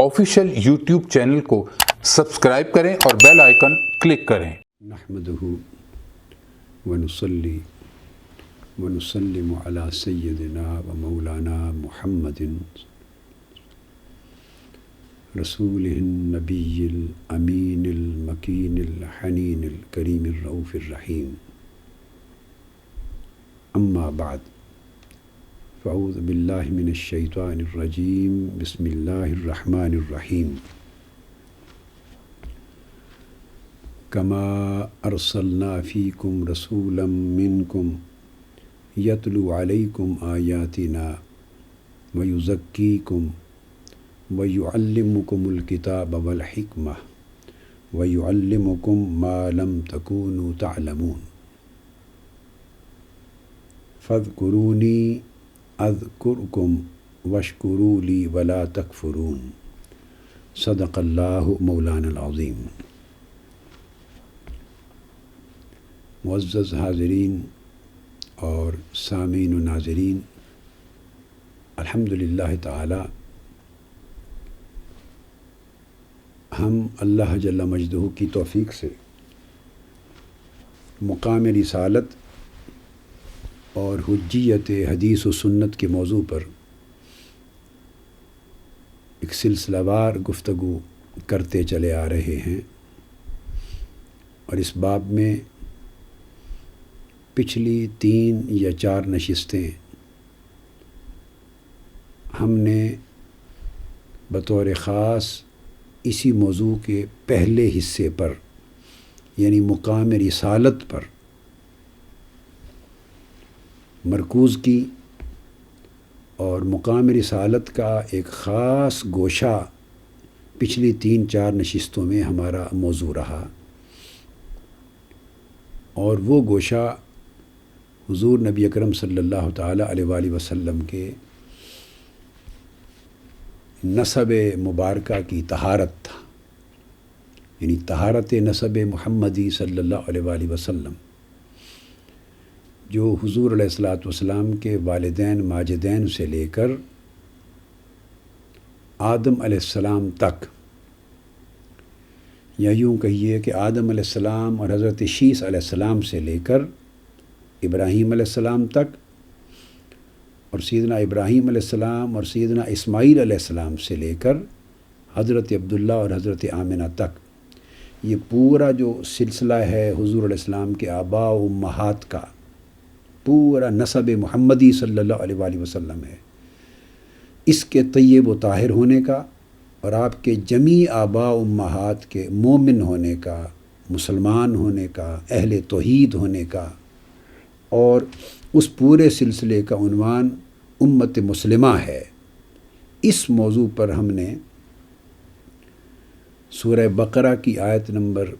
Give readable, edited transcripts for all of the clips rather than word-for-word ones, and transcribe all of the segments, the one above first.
Official YouTube channel کو subscribe کریں اور بیل آئیکن کلک کریں۔ نحمدہ ونصلی ونسلم علی سیدنا و مولانا محمد رسولہ النبی الامین المکین الحنین الکریم الرؤوف الرحیم، اما بعد فاعوذ باللہ من الشیطان الرجیم، بسم اللہ الرحمن الرحیم۔ کما ارسلنا فیکم رسولا منکم یتلو علیکم آیاتنا ویزکیکم ویعلمکم الکتاب والحکمہ ویعلمکم ما لم تکونوا تعلمون فاذکرونی اذکرکم واشکروا لی ولا تکفرون، صدق اللہ مولانا العظیم۔ معزز حاضرین اور سامعین و ناظرین، الحمدللہ تعالی ہم اللہ جل مجدہ کی توفیق سے مقام رسالت اور حجیت حدیث و سنت کے موضوع پر ایک سلسلہ وار گفتگو کرتے چلے آ رہے ہیں، اور اس باب میں پچھلی 3 یا 4 نشستیں ہم نے بطور خاص اسی موضوع کے پہلے حصے پر، یعنی مقام رسالت پر مرکوز کی، اور مقام رسالت کا ایک خاص گوشہ پچھلی 3-4 نشستوں میں ہمارا موضوع رہا، اور وہ گوشہ حضور نبی اکرم صلی اللہ تعالیٰ علیہ وآلہ وسلم کے نسب مبارکہ کی طہارت تھا، یعنی طہارت نسب محمدی صلی اللہ علیہ وآلہ وسلم، جو حضور علیہ الصلاۃ والسلام کے والدین ماجدین سے لے کر آدم علیہ السلام تک، یا یوں کہیے کہ آدم علیہ السلام اور حضرت شیس علیہ السلام سے لے کر ابراہیم علیہ السلام تک، اور سیدنا ابراہیم علیہ السلام اور سیدنا اسماعیل علیہ السلام سے لے کر حضرت عبداللہ اور حضرت آمنہ تک، یہ پورا جو سلسلہ ہے حضور علیہ السلام کے آباء و امہات کا، پورا نسب محمدی صلی اللہ علیہ وآلہ وسلم ہے، اس کے طیب و طاہر ہونے کا، اور آپ کے جمیع آباء و امہات کے مومن ہونے کا، مسلمان ہونے کا، اہل توحید ہونے کا، اور اس پورے سلسلے کا عنوان امت مسلمہ ہے۔ اس موضوع پر ہم نے سورہ بقرہ کی آیت نمبر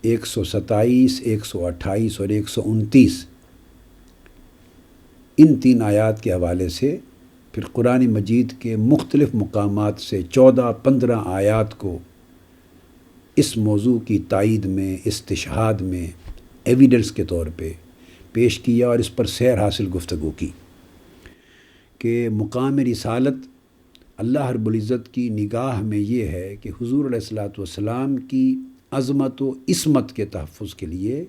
127، 128 اور 129، ان 3 آیات کے حوالے سے، پھر قرآن مجید کے مختلف مقامات سے 14-15 آیات کو اس موضوع کی تائید میں، استشہاد میں، ایویڈنس کے طور پہ پیش کیا، اور اس پر سیر حاصل گفتگو کی کہ مقام رسالت اللہ رب العزت کی نگاہ میں یہ ہے کہ حضور علیہ الصلاۃ والسلام کی عظمت و عصمت کے تحفظ کے لیے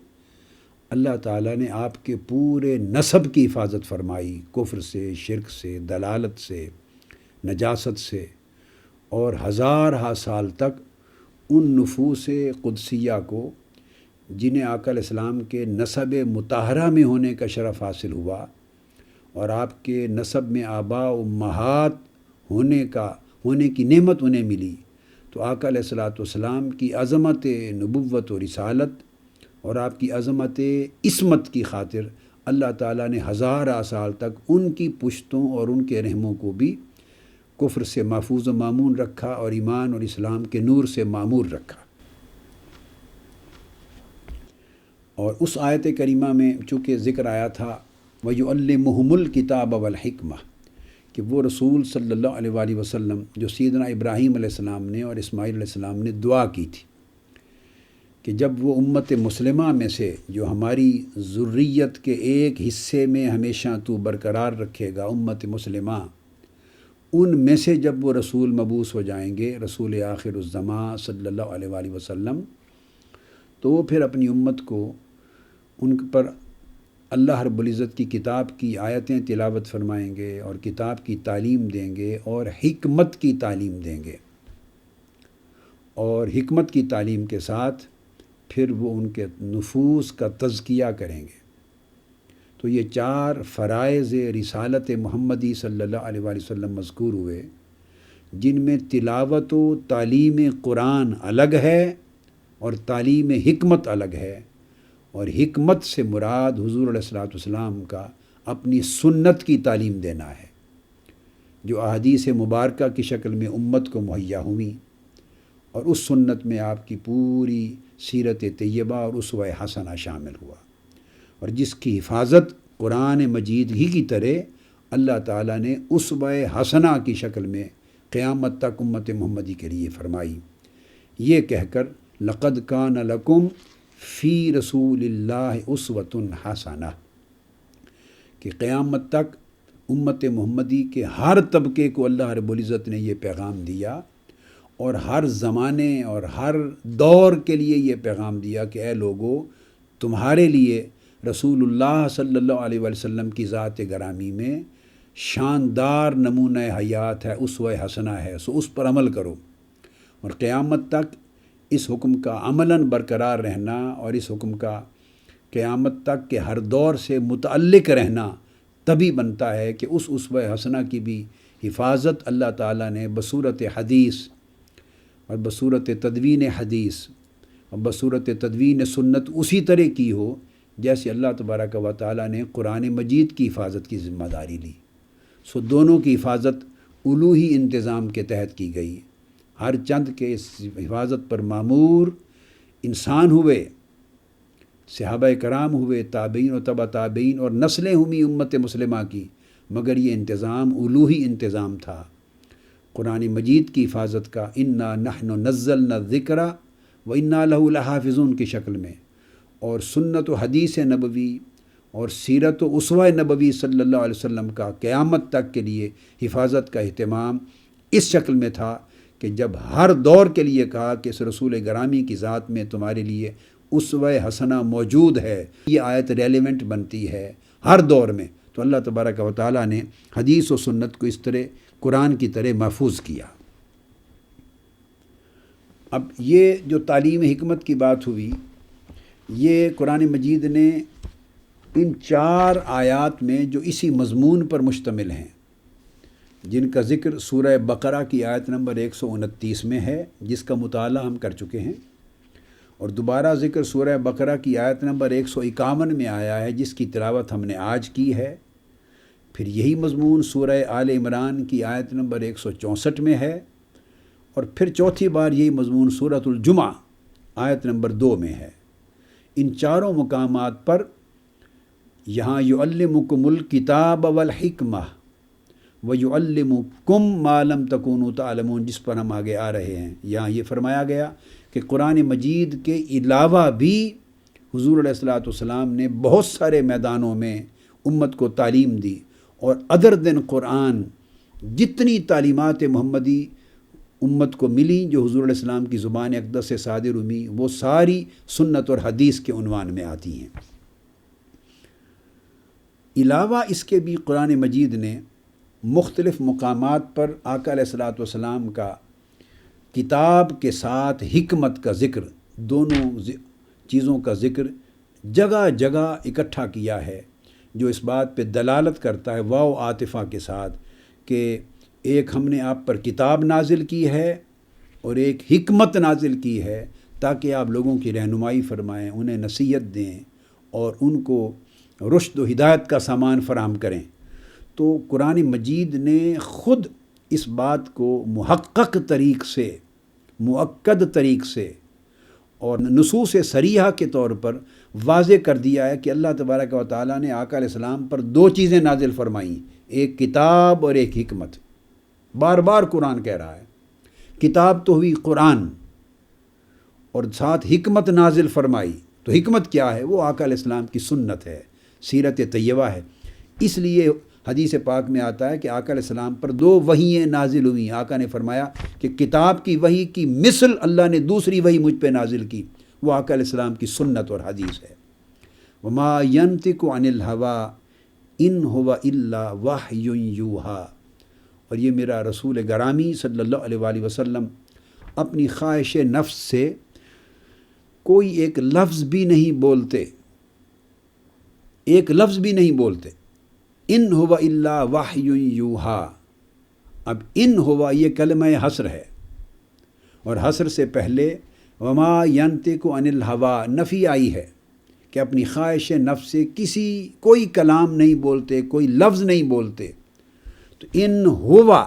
اللہ تعالیٰ نے آپ کے پورے نسب کی حفاظت فرمائی، کفر سے، شرک سے، دلالت سے، نجاست سے، اور ہزارہا سال تک ان نفوس قدسیہ کو جنہیں آقا علیہ السلام کے نسب مطہرہ میں ہونے کا شرف حاصل ہوا، اور آپ کے نسب میں آباء و امہات ہونے کی نعمت انہیں ملی، تو آقا علیہ الصلاۃ والسلام کی عظمت نبوت و رسالت اور آپ کی عظمت عصمت کی خاطر اللہ تعالیٰ نے ہزارہ سال تک ان کی پشتوں اور ان کے رحموں کو بھی کفر سے محفوظ و مامون رکھا، اور ایمان اور اسلام کے نور سے معمور رکھا۔ اور اس آیت کریمہ میں چونکہ ذکر آیا تھا وَيُعَلِّمُهُمُ الْكِتَابَ وَالْحِكْمَةَ، کہ وہ رسول صلی اللہ علیہ وآلہ وسلم جو سیدنا ابراہیم علیہ السلام نے اور اسماعیل علیہ السلام نے دعا کی تھی کہ جب وہ امت مسلمہ میں سے، جو ہماری ذریت کے ایک حصے میں ہمیشہ تو برقرار رکھے گا، امت مسلمہ، ان میں سے جب وہ رسول مبعوث ہو جائیں گے، رسول آخر الزماں صلی اللہ علیہ وآلہ وسلم، تو وہ پھر اپنی امت کو ان پر اللہ رب العزت کی کتاب کی آیتیں تلاوت فرمائیں گے اور کتاب کی تعلیم دیں گے اور حکمت کی تعلیم دیں گے، اور حکمت کی تعلیم کے ساتھ پھر وہ ان کے نفوس کا تزکیہ کریں گے۔ تو یہ 4 فرائض رسالت محمدی صلی اللہ علیہ وآلہ وسلم مذکور ہوئے، جن میں تلاوت و تعلیم قرآن الگ ہے اور تعلیم حکمت الگ ہے، اور حکمت سے مراد حضور علیہ الصلوۃ والسلام کا اپنی سنت کی تعلیم دینا ہے، جو احادیث مبارکہ کی شکل میں امت کو مہیا ہوئی، اور اس سنت میں آپ کی پوری سیرت طیبہ اور اسوہ حسنہ شامل ہوا، اور جس کی حفاظت قرآن مجید ہی کی طرح اللہ تعالیٰ نے اسوہ حسنہ کی شکل میں قیامت تک امت محمدی کے لیے فرمائی، یہ کہہ کر لقد کان لکم فی رسول اللہ اسوۃ حسنہ، کہ قیامت تک امت محمدی کے ہر طبقے کو اللہ رب العزت نے یہ پیغام دیا، اور ہر زمانے اور ہر دور کے لیے یہ پیغام دیا کہ اے لوگو، تمہارے لیے رسول اللہ صلی اللہ علیہ وآلہ وسلم کی ذات گرامی میں شاندار نمونہ حیات ہے، اسوہ حسنہ ہے، سو اس پر عمل کرو، اور قیامت تک اس حکم کا عملاً برقرار رہنا اور اس حکم کا قیامت تک کے ہر دور سے متعلق رہنا تبھی بنتا ہے کہ اس اسوہ حسنہ کی بھی حفاظت اللہ تعالیٰ نے بصورت حدیث اور بصورت تدوین حدیث اور بصورت تدوین سنت اسی طرح کی ہو جیسے اللہ تبارک و تعالیٰ نے قرآن مجید کی حفاظت کی ذمہ داری لی۔ سو دونوں کی حفاظت الوہی انتظام کے تحت کی گئی، ہر چند کے اس حفاظت پر مامور انسان ہوئے، صحابہ کرام ہوئے، تابعین و تبع تابعین اور نسلیں ہوئیں امت مسلمہ کی، مگر یہ انتظام الوہی انتظام تھا۔ قرآن مجید کی حفاظت کا انا نحن نزلنا الذکر و انا لہ لحافظون کی شکل میں، اور سنت و حدیث نبوی اور سیرت و اسوہ نبوی صلی اللہ علیہ وسلم کا قیامت تک کے لیے حفاظت کا اہتمام اس شکل میں تھا کہ جب ہر دور کے لیے کہا کہ اس رسول گرامی کی ذات میں تمہارے لیے اسوہ حسنہ موجود ہے، یہ آیت ریلیونٹ بنتی ہے ہر دور میں، تو اللہ تبارک و تعالیٰ نے حدیث و سنت کو اس طرح قرآن کی طرح محفوظ کیا۔ اب یہ جو تعلیم حکمت کی بات ہوئی، یہ قرآن مجید نے ان 4 آیات میں جو اسی مضمون پر مشتمل ہیں، جن کا ذکر سورہ بقرہ کی آیت نمبر 129 میں ہے، جس کا مطالعہ ہم کر چکے ہیں، اور دوبارہ ذکر سورہ بقرہ کی آیت نمبر 151 میں آیا ہے، جس کی تلاوت ہم نے آج کی ہے۔ پھر یہی مضمون سورہ آل عمران کی آیت نمبر 164 میں ہے، اور پھر چوتھی بار یہی مضمون سورۃ الجمعہ آیت نمبر 2 میں ہے۔ ان چاروں مقامات پر یہاں یعلمکم الکتاب والحکمہ وَيُعَلِّمُكُمْ مَا لَمْ تَكُونُوا تَعْلَمُونَ، جس پر ہم آگے آ رہے ہیں، یہاں یہ فرمایا گیا کہ قرآن مجید کے علاوہ بھی حضور علیہ الصلوۃ والسلام نے بہت سارے میدانوں میں امت کو تعلیم دی، اور ادر دن قرآن جتنی تعلیمات محمدی امت کو ملی جو حضور علیہ السلام کی زبان اقدس سے صادر ہوئی، وہ ساری سنت اور حدیث کے عنوان میں آتی ہیں۔ علاوہ اس کے بھی قرآن مجید نے مختلف مقامات پر آقا علیہ الصلوۃ والسلام کا کتاب کے ساتھ حکمت کا ذکر، دونوں چیزوں کا ذکر جگہ جگہ اکٹھا کیا ہے، جو اس بات پہ دلالت کرتا ہے واو عاطفہ کے ساتھ کہ ایک ہم نے آپ پر کتاب نازل کی ہے اور ایک حکمت نازل کی ہے، تاکہ آپ لوگوں کی رہنمائی فرمائیں، انہیں نصیحت دیں اور ان کو رشد و ہدایت کا سامان فراہم کریں۔ تو قرآن مجید نے خود اس بات کو محقق طریق سے، مؤکد طریق سے اور نصوص صریحہ کے طور پر واضح کر دیا ہے کہ اللہ تبارک و تعالیٰ نے آقا علیہ السلام پر 2 چیزیں نازل فرمائیں، ایک کتاب اور ایک حکمت۔ بار بار قرآن کہہ رہا ہے کتاب تو ہوئی قرآن، اور ساتھ حکمت نازل فرمائی۔ تو حکمت کیا ہے؟ وہ آقا علیہ السلام کی سنت ہے، سیرت طیبہ ہے۔ اس لیے حدیث پاک میں آتا ہے کہ آقا علیہ السلام پر 2 وحییں نازل ہوئیں. آقا نے فرمایا کہ کتاب کی وحی کی مثل اللہ نے دوسری وحی مجھ پہ نازل کی، وہ آقا علیہ السلام کی سنت اور حدیث ہے. وما ينطق عن الهوى ان هو الا وحی یوحی. اور یہ میرا رسول گرامی صلی اللہ علیہ وآلہ وسلم اپنی خواہش نفس سے کوئی ایک لفظ بھی نہیں بولتے، ایک لفظ بھی نہیں بولتے. ان ہوا الا وحی یوحی. اب ان ہوا یہ کلمہ حصر ہے، اور حصر سے پہلے وما ینطق عن الهوى نفی آئی ہے کہ اپنی خواہش نفس سے کوئی کلام نہیں بولتے، کوئی لفظ نہیں بولتے. تو ان ہوا،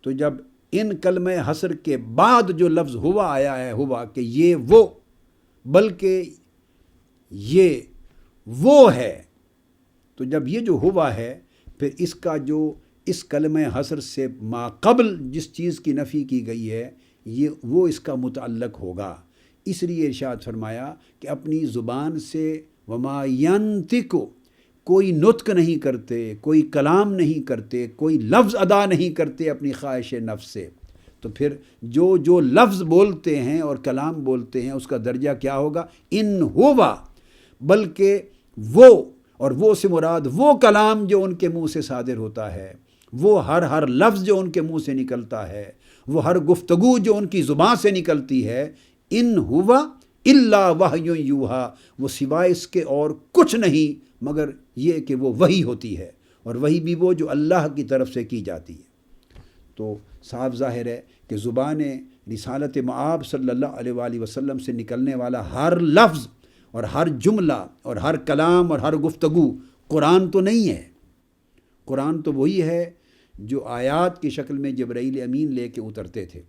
تو جب ان کلمہ حصر کے بعد جو لفظ ہوا آیا ہے، ہوا کہ یہ وہ، بلکہ یہ وہ ہے، تو جب یہ جو ہوا ہے پھر اس کا جو اس کلمہ حصر سے ما قبل جس چیز کی نفی کی گئی ہے یہ وہ اس کا متعلق ہوگا. اس لیے ارشاد فرمایا کہ اپنی زبان سے وما ینطق، کوئی نطق نہیں کرتے، کوئی کلام نہیں کرتے، کوئی لفظ ادا نہیں کرتے اپنی خواہش نفس سے. تو پھر جو لفظ بولتے ہیں اور کلام بولتے ہیں اس کا درجہ کیا ہوگا؟ ان ہوا، بلکہ وہ، اور وہ سے مراد وہ کلام جو ان کے منہ سے صادر ہوتا ہے، وہ ہر لفظ جو ان کے منہ سے نکلتا ہے، وہ ہر گفتگو جو ان کی زبان سے نکلتی ہے، ان ہوا الا وحی یوحی، وہ سوائے اس کے اور کچھ نہیں مگر یہ کہ وہ وحی ہوتی ہے، اور وحی بھی وہ جو اللہ کی طرف سے کی جاتی ہے. تو صاف ظاہر ہے کہ زبان رسالت مآب صلی اللہ علیہ وآلہ وسلم سے نکلنے والا ہر لفظ اور ہر جملہ اور ہر کلام اور ہر گفتگو قرآن تو نہیں ہے. قرآن تو وہی ہے جو آیات کی شکل میں جبرائیل امین لے کے اترتے تھے.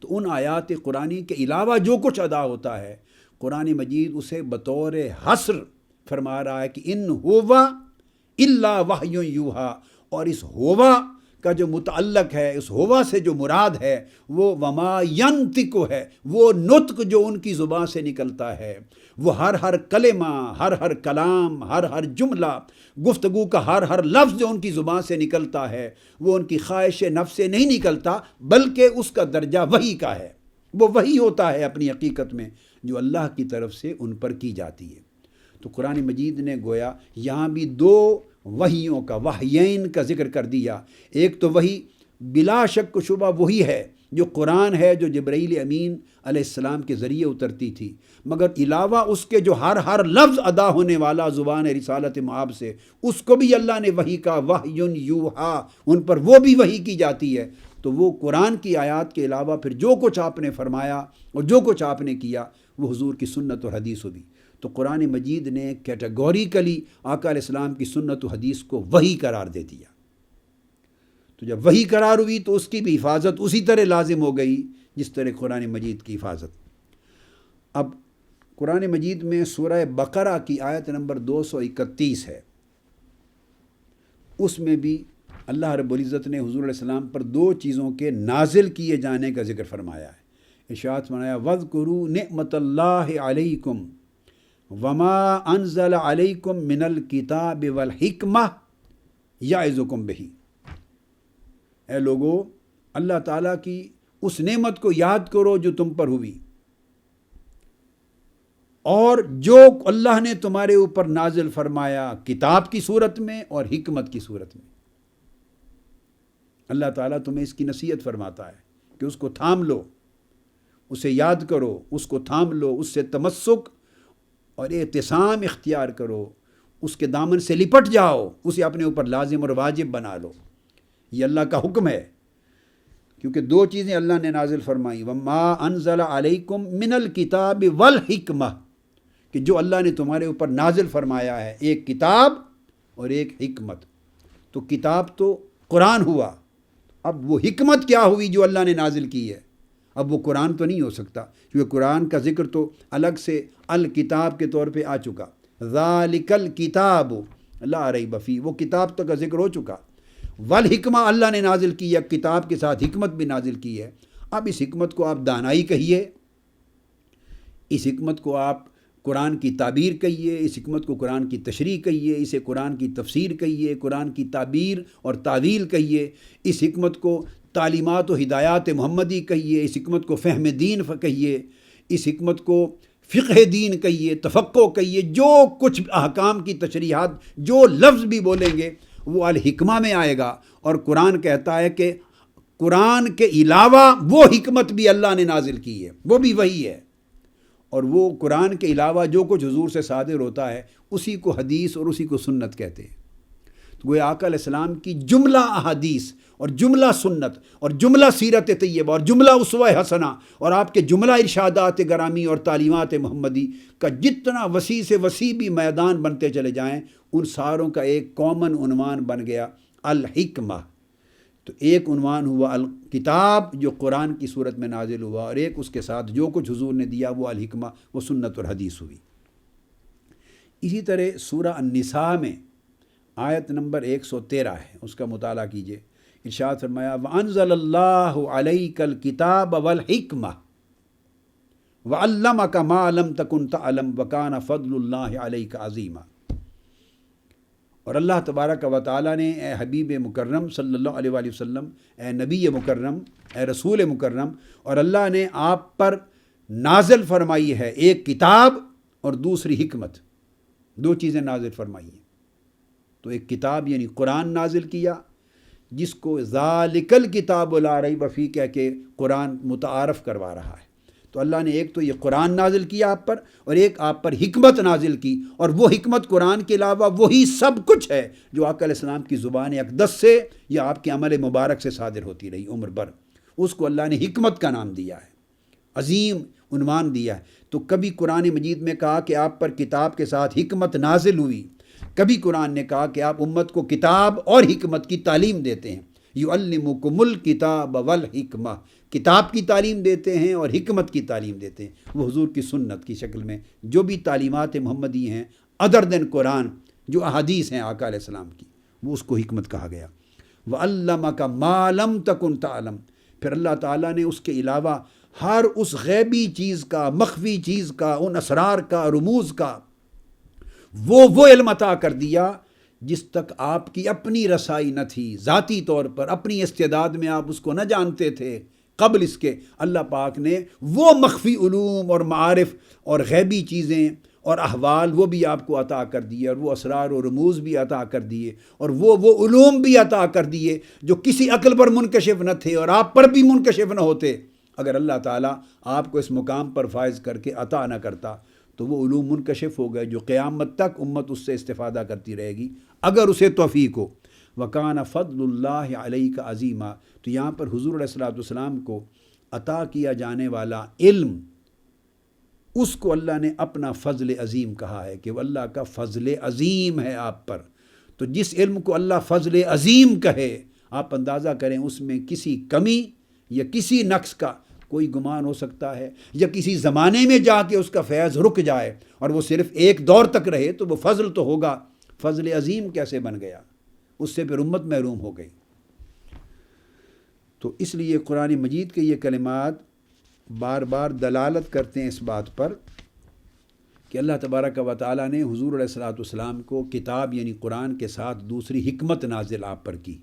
تو ان آیات قرآنی کے علاوہ جو کچھ ادا ہوتا ہے قرآن مجید اسے بطور حصر فرما رہا ہے کہ ان ہوا الا وحی یوحی. اور اس ہوا کا جو متعلق ہے، اس ہوا سے جو مراد ہے وہ وما ینطق ہے، وہ نطق جو ان کی زبان سے نکلتا ہے، وہ ہر کلمہ، ہر کلام، ہر جملہ، گفتگو کا ہر لفظ جو ان کی زبان سے نکلتا ہے وہ ان کی خواہش نفس سے نہیں نکلتا، بلکہ اس کا درجہ وحی کا ہے. وہ وحی ہوتا ہے اپنی حقیقت میں جو اللہ کی طرف سے ان پر کی جاتی ہے. تو قرآن مجید نے گویا یہاں بھی 2 وحیوں کا، وحیین کا ذکر کر دیا. ایک تو وحی بلا شک و شبہ وہی ہے جو قرآن ہے، جو جبرائیل امین علیہ السلام کے ذریعے اترتی تھی، مگر علاوہ اس کے جو ہر لفظ ادا ہونے والا زبان رسالت مآب سے، اس کو بھی اللہ نے وحی کا وحی یوحی، ان پر وہ بھی وحی کی جاتی ہے. تو وہ قرآن کی آیات کے علاوہ پھر جو کچھ آپ نے فرمایا اور جو کچھ آپ نے کیا وہ حضور کی سنت اور حدیث ہوئی. تو قرآن مجید نے کیٹیگوریکلی آقا علیہ السلام کی سنت و حدیث کو وحی قرار دے دیا. تو جب وحی قرار ہوئی تو اس کی بھی حفاظت اسی طرح لازم ہو گئی جس طرح قرآن مجید کی حفاظت. اب قرآن مجید میں سورہ بقرہ کی آیت نمبر 231 ہے، اس میں بھی اللہ رب العزت نے حضور علیہ السلام پر 2 چیزوں کے نازل کیے جانے کا ذکر فرمایا ہے. ارشاد فرمایا وَاذْكُرُوا نِعْمَةَ اللَّهِ عَلَيْكُمْ وَمَا أَنزَلَ عَلَيْكُمْ مِنَ الْكِتَابِ وَالْحِكْمَةِ يَعِظُكُمْ بِهِ. اے لوگو، اللہ تعالیٰ کی اس نعمت کو یاد کرو جو تم پر ہوئی، اور جو اللہ نے تمہارے اوپر نازل فرمایا کتاب کی صورت میں اور حکمت کی صورت میں. اللہ تعالیٰ تمہیں اس کی نصیحت فرماتا ہے کہ اس کو تھام لو، اسے یاد کرو، اس کو تھام لو، اس سے تمسک اور اعتصام اختیار کرو، اس کے دامن سے لپٹ جاؤ، اسے اپنے اوپر لازم اور واجب بنا لو. یہ اللہ کا حکم ہے، کیونکہ 2 چیزیں اللہ نے نازل فرمائی، وما انزل علیکم من الکتاب والحکمہ، کہ جو اللہ نے تمہارے اوپر نازل فرمایا ہے، ایک کتاب اور ایک حکمت. تو کتاب تو قرآن ہوا، اب وہ حکمت کیا ہوئی جو اللہ نے نازل کی ہے؟ اب وہ قرآن تو نہیں ہو سکتا، کیونکہ قرآن کا ذکر تو الگ سے الکتاب کے طور پہ آ چکا. ذالک الکتاب لا ریب فیہ، وہ کتاب تو کا ذکر ہو چکا. والحکمہ اللہ نے نازل کی ہے، کتاب کے ساتھ حکمت بھی نازل کی ہے. اب اس حکمت کو آپ دانائی کہیے، اس حکمت کو آپ قرآن کی تعبیر کہیے، اس حکمت کو قرآن کی تشریح کہیے، اسے قرآن کی تفسیر کہیے، قرآن کی تعبیر اور تعویل کہیے، اس حکمت کو تعلیمات و ہدایات محمدی کہیے، اس حکمت کو فہم دین کہیے، اس حکمت کو فقہ دین کہیے، تفقہ کہیے، جو کچھ احکام کی تشریحات، جو لفظ بھی بولیں گے وہ الحکمہ میں آئے گا۔ اور قرآن کہتا ہے کہ قرآن کے علاوہ وہ حکمت بھی اللہ نے نازل کی ہے، وہ بھی وہی ہے، اور وہ قرآن کے علاوہ جو کچھ حضور سے صادر ہوتا ہے اسی کو حدیث اور اسی کو سنت کہتے ہیں۔ تو وہ آقا علیہ السلام کی جملہ احادیث اور جملہ سنت اور جملہ سیرت طیبہ اور جملہ اسوہ حسنہ اور آپ کے جملہ ارشادات گرامی اور تعلیمات محمدی کا جتنا وسیع سے وسیع بھی میدان بنتے چلے جائیں، ان ساروں کا ایک کامن عنوان بن گیا الحکمہ۔ تو ایک عنوان ہوا الکتاب جو قرآن کی صورت میں نازل ہوا، اور ایک اس کے ساتھ جو کچھ حضور نے دیا وہ الحکمہ، وہ سنت اور حدیث ہوئی۔ اسی طرح سورہ النساء میں آیت نمبر 113 ہے، اس کا مطالعہ کیجئے۔ ارشاد فرمایا وَأَنزَلَ اللَّهُ عَلَيْكَ الْكِتَابَ وَالْحِكْمَةَ وَعَلَّمَكَ مَا لَمْ تَكُنْ تَعْلَمْ وَكَانَ فَضْلُ اللَّهِ عَلَيْكَ عَظِيمًا۔ اور اللہ تبارک و تعالیٰ نے اے حبیب مکرم صلی اللہ علیہ وآلہ وسلم، اے نبی مکرم، اے رسول مکرم، اور اللہ نے آپ پر نازل فرمائی ہے ایک کتاب اور دوسری حکمت، دو چیزیں نازل فرمائی ہیں۔ تو ایک کتاب یعنی قرآن نازل کیا، جس کو ذالک الکتاب لا ریب فیہ کہہ کے قرآن متعارف کروا رہا ہے۔ تو اللہ نے ایک تو یہ قرآن نازل کیا آپ پر، اور ایک آپ پر حکمت نازل کی، اور وہ حکمت قرآن کے علاوہ وہی سب کچھ ہے جو آقا علیہ السلام کی زبان اقدس سے یا آپ کے عمل مبارک سے صادر ہوتی رہی عمر بھر، اس کو اللہ نے حکمت کا نام دیا ہے، عظیم عنوان دیا ہے۔ تو کبھی قرآن مجید میں کہا کہ آپ پر کتاب کے ساتھ حکمت نازل ہوئی، کبھی قرآن نے کہا کہ آپ امت کو کتاب اور حکمت کی تعلیم دیتے ہیں، یعلمکم الکتاب والحکمہ، کتاب کی تعلیم دیتے ہیں اور حکمت کی تعلیم دیتے ہیں، وہ حضور کی سنت کی شکل میں جو بھی تعلیمات محمدی ہیں ادر دین قرآن، جو احادیث ہیں آقا علیہ السلام کی، وہ اس کو حکمت کہا گیا۔ وَعَلَّمَكَ مَا لَمْ تَكُنْ تَعْلَمْ، پھر اللہ تعالیٰ نے اس کے علاوہ ہر اس غیبی چیز کا، مخفی چیز کا، ان اسرار کا، رموز کا وہ علم عطا کر دیا جس تک آپ کی اپنی رسائی نہ تھی، ذاتی طور پر اپنی استعداد میں آپ اس کو نہ جانتے تھے قبل اس کے۔ اللہ پاک نے وہ مخفی علوم اور معارف اور غیبی چیزیں اور احوال وہ بھی آپ کو عطا کر دیے، اور وہ اسرار و رموز بھی عطا کر دیے، اور وہ علوم بھی عطا کر دیے جو کسی عقل پر منکشف نہ تھے اور آپ پر بھی منکشف نہ ہوتے اگر اللہ تعالیٰ آپ کو اس مقام پر فائز کر کے عطا نہ کرتا۔ تو وہ علوم منکشف ہو گئے جو قیامت تک امت اس سے استفادہ کرتی رہے گی اگر اسے توفیق ہو۔ وَكَانَ فَضْلُ اللَّهِ عَلَيْكَ عَظِيمًا، تو یہاں پر حضور علیہ الصلوۃ والسلام کو عطا کیا جانے والا علم، اس کو اللہ نے اپنا فضل عظیم کہا ہے کہ وہ اللہ کا فضل عظیم ہے آپ پر۔ تو جس علم کو اللہ فضل عظیم کہے، آپ اندازہ کریں اس میں کسی کمی یا کسی نقص کا کوئی گمان ہو سکتا ہے، یا کسی زمانے میں جا کے اس کا فیض رک جائے اور وہ صرف ایک دور تک رہے تو وہ فضل تو ہوگا، فضل عظیم کیسے بن گیا؟ اس سے پھر امت محروم ہو گئی۔ تو اس لیے قرآن مجید کے یہ کلمات بار بار دلالت کرتے ہیں اس بات پر کہ اللہ تبارک و تعالیٰ نے حضور علیہ الصلوۃ والسلام کو کتاب یعنی قرآن کے ساتھ دوسری حکمت نازل آپ پر کی۔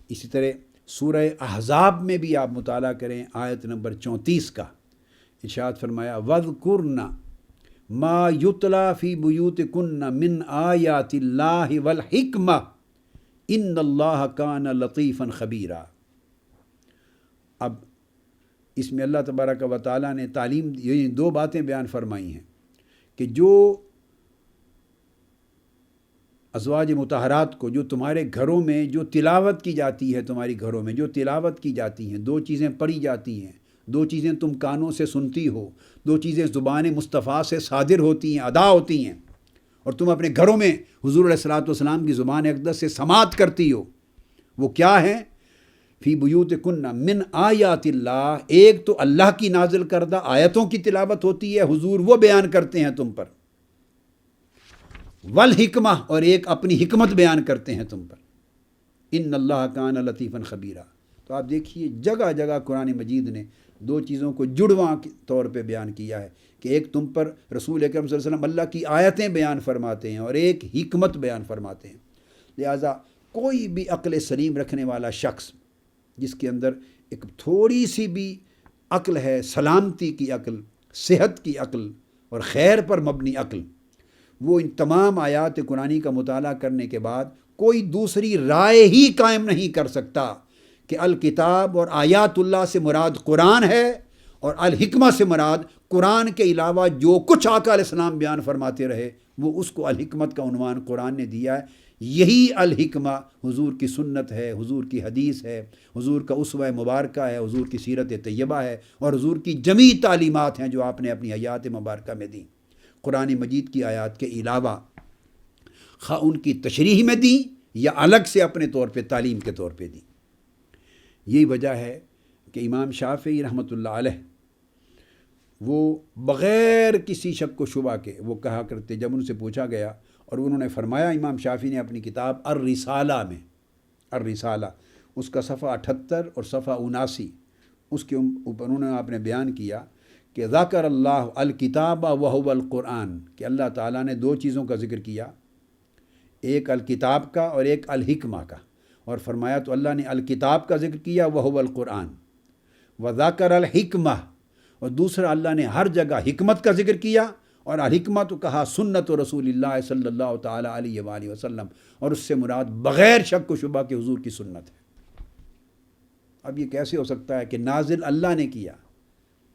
اسی طرح سورہ احزاب میں بھی آپ مطالعہ کریں آیت نمبر 34 کا، ارشاد فرمایا وَاذْكُرْنَ مَا يُتْلَى فِي بُيُوتِكُنَّ مِنْ آيَاتِ اللَّهِ وَالْحِكْمَةِ إِنَّ اللَّهَ كَانَ لَطِيفًا خَبِيرًا۔ اب اس میں اللہ تبارک و تعالیٰ نے تعلیم یعنی دو باتیں بیان فرمائی ہیں کہ جو ازواج مطہرات کو، جو تمہارے گھروں میں جو تلاوت کی جاتی ہے، تمہاری گھروں میں جو تلاوت کی جاتی ہیں، دو چیزیں پڑھی جاتی ہیں، دو چیزیں تم کانوں سے سنتی ہو، دو چیزیں زبان مصطفیٰ سے صادر ہوتی ہیں، ادا ہوتی ہیں، اور تم اپنے گھروں میں حضور علیہ الصلوۃ والسلام کی زبان اقدس سے سماعت کرتی ہو، وہ کیا ہیں؟ فی بیوتکن من آیات اللہ، ایک تو اللہ کی نازل کردہ آیتوں کی تلاوت ہوتی ہے، حضور وہ بیان کرتے ہیں تم پر، والحکمہ، اور ایک اپنی حکمت بیان کرتے ہیں تم پر، ان اللہ کان لطیفا خبیرا۔ تو آپ دیکھیے جگہ جگہ قرآن مجید نے دو چیزوں کو جڑواں طور پہ بیان کیا ہے، کہ ایک تم پر رسول اکرم صلی اللہ علیہ وسلم اللہ کی آیتیں بیان فرماتے ہیں اور ایک حکمت بیان فرماتے ہیں۔ لہٰذا کوئی بھی عقل سلیم رکھنے والا شخص جس کے اندر ایک تھوڑی سی بھی عقل ہے، سلامتی کی عقل، صحت کی عقل اور خیر پر مبنی عقل، وہ ان تمام آیات قرآنی کا مطالعہ کرنے کے بعد کوئی دوسری رائے ہی قائم نہیں کر سکتا کہ الکتاب اور آیات اللہ سے مراد قرآن ہے اور الحکمہ سے مراد قرآن کے علاوہ جو کچھ آقا علیہ السلام بیان فرماتے رہے وہ اس کو الحکمت کا عنوان قرآن نے دیا ہے۔ یہی الحکمہ حضور کی سنت ہے، حضور کی حدیث ہے، حضور کا اسوہ مبارکہ ہے، حضور کی سیرت طیبہ ہے اور حضور کی جمیع تعلیمات ہیں جو آپ نے اپنی حیات مبارکہ میں دیں، قرآن مجید کی آیات کے علاوہ، خواہ ان کی تشریح میں دیں یا الگ سے اپنے طور پہ تعلیم کے طور پہ دیں۔ یہی وجہ ہے کہ امام شافعی رحمۃ اللہ علیہ وہ بغیر کسی شک و شبہ کے وہ کہا کرتے، جب ان سے پوچھا گیا اور انہوں نے فرمایا، امام شافعی نے اپنی کتاب الرسالہ میں، الرسالہ اس کا صفحہ 78 اور صفحہ 79 اس کے اوپر انہوں نے آپ نے بیان کیا کہ ذکر اللہ الکتاب وہو القرآن، کہ اللہ تعالیٰ نے دو چیزوں کا ذکر کیا، ایک الکتاب کا اور ایک الحکمہ کا، اور فرمایا تو اللہ نے الکتاب کا ذکر کیا وہو القرآن، وذکر الحکمہ، اور دوسرا اللہ نے ہر جگہ حکمت کا ذکر کیا اور الحکمہ تو کہا سنت و رسول اللہ صلی اللہ تعالیٰ علیہ وآلہ وسلم، اور اس سے مراد بغیر شک و شبہ کے حضور کی سنت ہے۔ اب یہ کیسے ہو سکتا ہے کہ نازل اللہ نے کیا،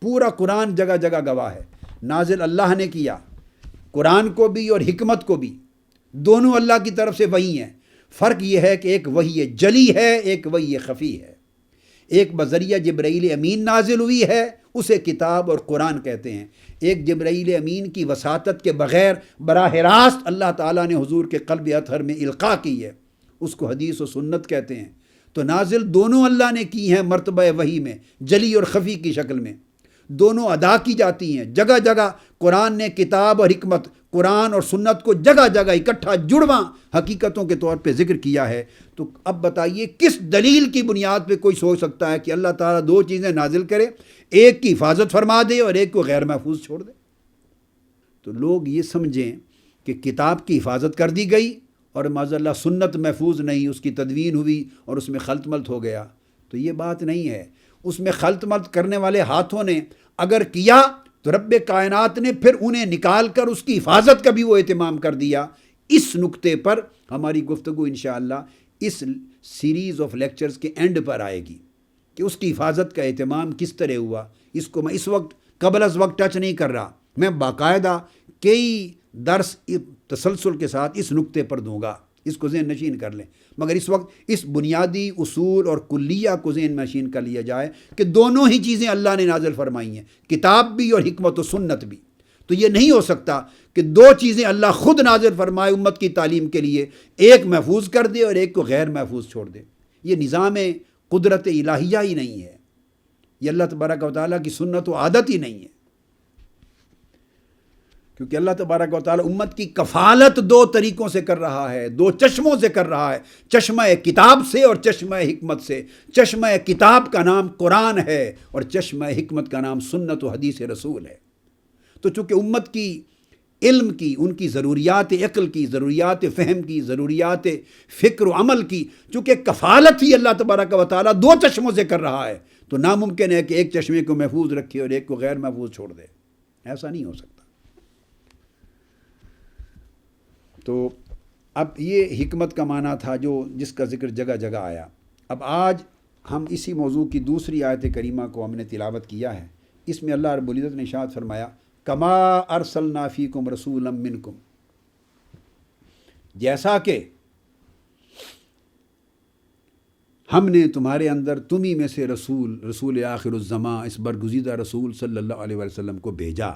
پورا قرآن جگہ جگہ گواہ ہے، نازل اللہ نے کیا، قرآن کو بھی اور حکمت کو بھی، دونوں اللہ کی طرف سے وحی ہیں۔ فرق یہ ہے کہ ایک وحی جلی ہے، ایک وحی خفی ہے۔ ایک بذریعہ جبرائیل امین نازل ہوئی ہے، اسے کتاب اور قرآن کہتے ہیں۔ ایک جبرائیل امین کی وساطت کے بغیر براہ راست اللہ تعالیٰ نے حضور کے قلب اطہر میں القاء کی ہے، اس کو حدیث و سنت کہتے ہیں۔ تو نازل دونوں اللہ نے کی ہیں مرتبہ وحی میں، جلی اور خفی کی شکل میں، دونوں ادا کی جاتی ہیں۔ جگہ جگہ قرآن نے کتاب اور حکمت، قرآن اور سنت کو جگہ جگہ اکٹھا جڑواں حقیقتوں کے طور پہ ذکر کیا ہے۔ تو اب بتائیے کس دلیل کی بنیاد پہ کوئی سوچ سکتا ہے کہ اللہ تعالیٰ دو چیزیں نازل کرے، ایک کی حفاظت فرما دے اور ایک کو غیر محفوظ چھوڑ دے؟ تو لوگ یہ سمجھیں کہ کتاب کی حفاظت کر دی گئی اور معاذ اللہ سنت محفوظ نہیں، اس کی تدوین ہوئی اور اس میں خلط ملط ہو گیا، تو یہ بات نہیں ہے۔ اس میں خلط ملط کرنے والے ہاتھوں نے اگر کیا تو رب کائنات نے پھر انہیں نکال کر اس کی حفاظت کا بھی وہ اہتمام کر دیا۔ اس نقطے پر ہماری گفتگو انشاءاللہ اس سیریز آف لیکچرز کے اینڈ پر آئے گی کہ اس کی حفاظت کا اہتمام کس طرح ہوا۔ اس کو میں اس وقت قبل از وقت ٹچ نہیں کر رہا، میں باقاعدہ کئی درس تسلسل کے ساتھ اس نقطے پر دوں گا، اس کو ذہن نشین کر لیں۔ مگر اس وقت اس بنیادی اصول اور کلیہ کو ذہن نشین کر لیا جائے کہ دونوں ہی چیزیں اللہ نے نازل فرمائی ہیں، کتاب بھی اور حکمت و سنت بھی۔ تو یہ نہیں ہو سکتا کہ دو چیزیں اللہ خود نازل فرمائے امت کی تعلیم کے لیے، ایک محفوظ کر دے اور ایک کو غیر محفوظ چھوڑ دے۔ یہ نظام قدرت الہیہ ہی نہیں ہے، یہ اللہ تبارک و تعالیٰ کی سنت و عادت ہی نہیں ہے، کیونکہ اللہ تبارک و تعالیٰ امت کی کفالت دو طریقوں سے کر رہا ہے، دو چشموں سے کر رہا ہے، چشمہ کتاب سے اور چشمہ حکمت سے۔ چشمہ کتاب کا نام قرآن ہے اور چشمہ حکمت کا نام سنت و حدیث رسول ہے۔ تو چونکہ امت کی علم کی، ان کی ضروریات عقل کی، ضروریات فہم کی، ضروریات فکر و عمل کی، چونکہ کفالت ہی اللہ تبارک و تعالیٰ دو چشموں سے کر رہا ہے، تو ناممکن ہے کہ ایک چشمے کو محفوظ رکھے اور ایک کو غیر محفوظ چھوڑ دے، ایسا نہیں ہو سکتا۔ تو اب یہ حکمت کا معنی تھا جس کا ذکر جگہ جگہ آیا۔ اب آج ہم اسی موضوع کی دوسری آیت کریمہ کو ہم نے تلاوت کیا ہے۔ اس میں اللہ رب العزت نے ارشاد فرمایا کما ارسلنا فیکم رسولا منکم، جیسا کہ ہم نے تمہارے اندر تمہیں میں سے رسول آخر الزماں، اس برگزیدہ رسول صلی اللہ علیہ وسلم کو بھیجا،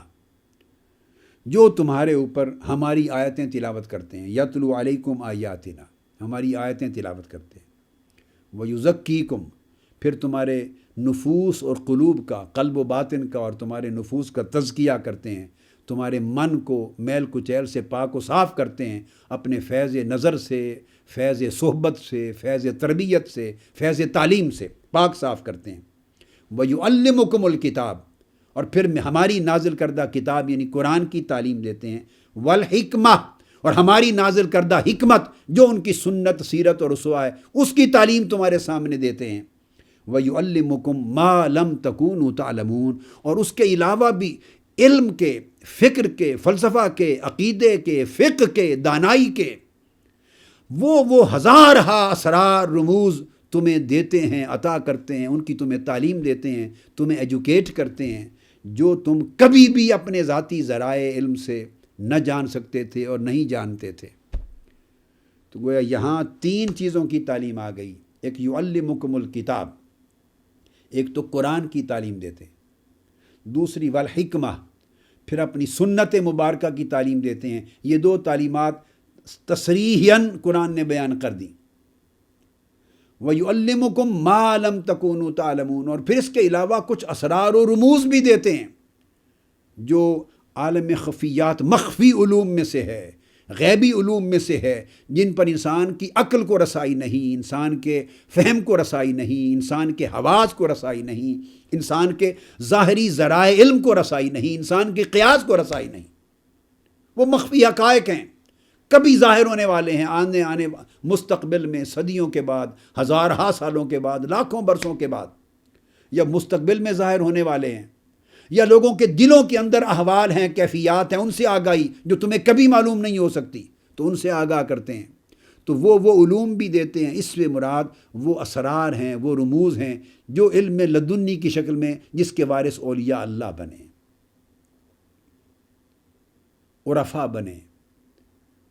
جو تمہارے اوپر ہماری آیتیں تلاوت کرتے ہیں، یتلو علیکم آیاتنا، ہماری آیتیں تلاوت کرتے ہیں، ویزکیکم، پھر تمہارے نفوس اور قلوب کا، قلب و باطن کا اور تمہارے نفوس کا تزکیہ کرتے ہیں، تمہارے من کو میل کچیل سے پاک و صاف کرتے ہیں، اپنے فیض نظر سے، فیض صحبت سے، فیض تربیت سے، فیض تعلیم سے پاک صاف کرتے ہیں۔ وَيُعَلِّمُكُمُ الْكِتَابَ، اور پھر ہماری نازل کردہ کتاب یعنی قرآن کی تعلیم دیتے ہیں، والحکمہ، اور ہماری نازل کردہ حکمت جو ان کی سنت، سیرت اور اسوہ ہے، اس کی تعلیم تمہارے سامنے دیتے ہیں۔ وَيُعَلِّمُكُم مَّا لَمْ تَكُونُوا تَعْلَمُونَ، اور اس کے علاوہ بھی علم کے، فکر کے، فلسفہ کے، عقیدے کے، فقہ کے، دانائی کے وہ ہزارہا اسرار، رموز تمہیں دیتے ہیں، عطا کرتے ہیں، ان کی تمہیں تعلیم دیتے ہیں، تمہیں ایجوکیٹ کرتے ہیں، جو تم کبھی بھی اپنے ذاتی ذرائع علم سے نہ جان سکتے تھے اور نہیں جانتے تھے۔ تو گویا یہاں 3 چیزوں کی تعلیم آ گئی، ایک یعلمکم الکتاب، ایک تو قرآن کی تعلیم دیتے، دوسری والحکمہ، پھر اپنی سنت مبارکہ کی تعلیم دیتے ہیں۔ یہ 2 تعلیمات تصریحاً قرآن نے بیان کر دی۔ وَيُعَلِّمُكُم مَّا لَمْ تَكُونُوا تَعْلَمُونَ، اور پھر اس کے علاوہ کچھ اسرار و رموز بھی دیتے ہیں جو عالم خفیات، مخفی علوم میں سے ہے، غیبی علوم میں سے ہے، جن پر انسان کی عقل کو رسائی نہیں، انسان کے فہم کو رسائی نہیں، انسان کے حواس کو رسائی نہیں، انسان کے ظاہری ذرائع علم کو رسائی نہیں، انسان کے قیاس کو رسائی نہیں۔ وہ مخفی حقائق ہیں، کبھی ظاہر ہونے والے ہیں، آنے مستقبل میں، صدیوں کے بعد، ہزارہا سالوں کے بعد، لاکھوں برسوں کے بعد، یا مستقبل میں ظاہر ہونے والے ہیں، یا لوگوں کے دلوں کے اندر احوال ہیں، کیفیات ہیں، ان سے آگاہی جو تمہیں کبھی معلوم نہیں ہو سکتی، تو ان سے آگاہ کرتے ہیں۔ تو وہ علوم بھی دیتے ہیں۔ اس سے مراد وہ اسرار ہیں، وہ رموز ہیں جو علم لدنی کی شکل میں، جس کے وارث اولیاء اللہ بنے، عرفاء بنے،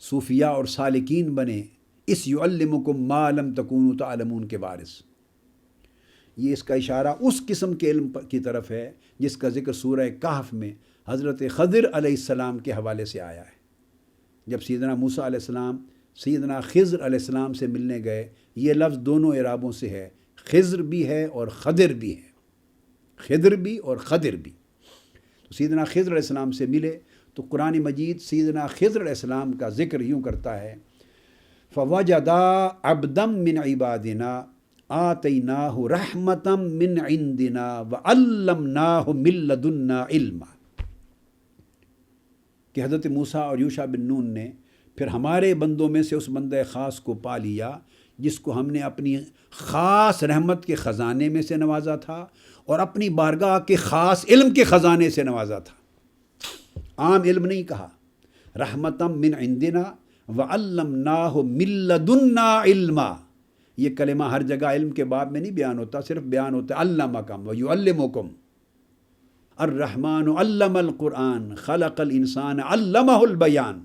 صوفیاء اور سالکین بنے، اس یعلمکم ما لم تکونوا تعلمون کے وارث۔ یہ اس کا اشارہ اس قسم کے علم کی طرف ہے جس کا ذکر سورہ کہف میں حضرت خضر علیہ السلام کے حوالے سے آیا ہے۔ جب سیدنا موسیٰ علیہ السلام سیدنا خضر علیہ السلام سے ملنے گئے، یہ لفظ دونوں اعرابوں سے ہے، خضر بھی ہے اور خضر بھی ہے، خضر بھی اور خضر بھی۔ تو سیدنا خضر علیہ السلام سے ملے تو قرآن مجید سیدنا خضر علیہ السلام کا ذکر یوں کرتا ہے، فَوَجَدَا عَبْدًا مِّنْ عِبَادِنَا آتَيْنَاهُ رَحْمَةً مِّنْ عِنْدِنَا وَعَلَّمْنَاهُ مِن لَّدُنَّا عِلْمًا، کہ حضرت موسیٰ اور یوشع بن نون نے پھر ہمارے بندوں میں سے اس بندہ خاص کو پا لیا جس کو ہم نے اپنی خاص رحمت کے خزانے میں سے نوازا تھا اور اپنی بارگاہ کے خاص علم کے خزانے سے نوازا تھا۔ عام علم نہیں کہا، رحمتم من عندنا وعلمناہ من لدنا علما۔ یہ کلمہ ہر جگہ علم کے باب میں نہیں بیان ہوتا، صرف بیان ہوتا ہے علمکم ویعلمکم۔ الرحمن علم القرآن خلق الانسان علمہ البیان،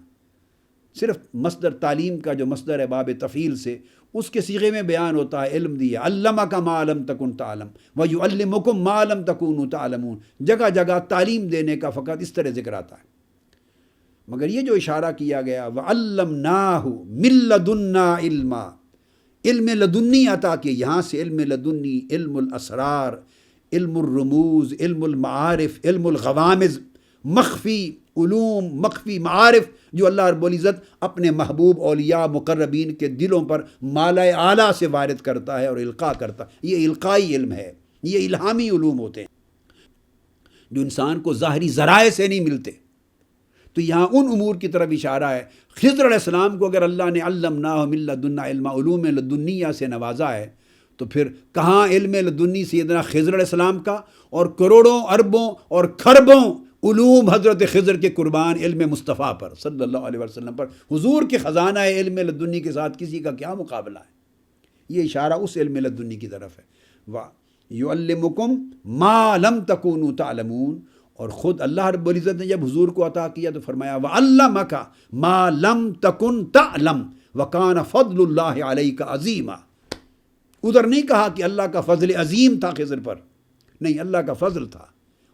صرف مصدر تعلیم کا جو مصدر ہے باب تفعیل سے، اس کے صیغے میں بیان ہوتا ہے علم دیا، علمک ما لم تکن تعلم ویعلمکم ما لم تکونوا تعلمون۔ جگہ جگہ تعلیم دینے کا فقط اس طرح ذکر آتا ہے، مگر یہ جو اشارہ کیا گیا وعلمناہ من لدنا علما، علم لدنی عطا کیے، یہاں سے علم لدنی، علم الاسرار، علم الرموز، علم المعارف، علم الغوامض، مخفی علوم، مخفی معارف جو اللہ رب العزت اپنے محبوب اولیاء مقربین کے دلوں پر مالہ اعلیٰ سے وارد کرتا ہے اور القاء کرتا ہے۔ یہ القائی علم ہے، یہ الہامی علوم ہوتے ہیں جو انسان کو ظاہری ذرائع سے نہیں ملتے۔ تو یہاں ان امور کی طرف اشارہ ہے۔ خضر علیہ السلام کو اگر اللہ نے علمناہ من لدنا علما، علوم لدنیہ سے نوازا ہے، تو پھر کہاں علم لدنی سیدنا خضر علیہ السلام کا، اور کروڑوں اربوں اور کھربوں علوم حضرت خضر کے قربان علم مصطفیٰ پر صلی اللہ علیہ وسلم پر۔ حضور کے خزانہ علم لدنی کے ساتھ کسی کا کیا مقابلہ ہے؟ یہ اشارہ اس علم لدنی کی طرف ہے۔ یعلمکم ما لم تکونوا تعلمون، اور خود اللہ رب العزت نے جب حضور کو عطا کیا تو فرمایا وعلمک ما لم تکن تعلم وکان فضل اللہ علیک عظیما۔ ادھر نہیں کہا کہ اللہ کا فضل عظیم تھا خضر پر، نہیں، اللہ کا فضل تھا،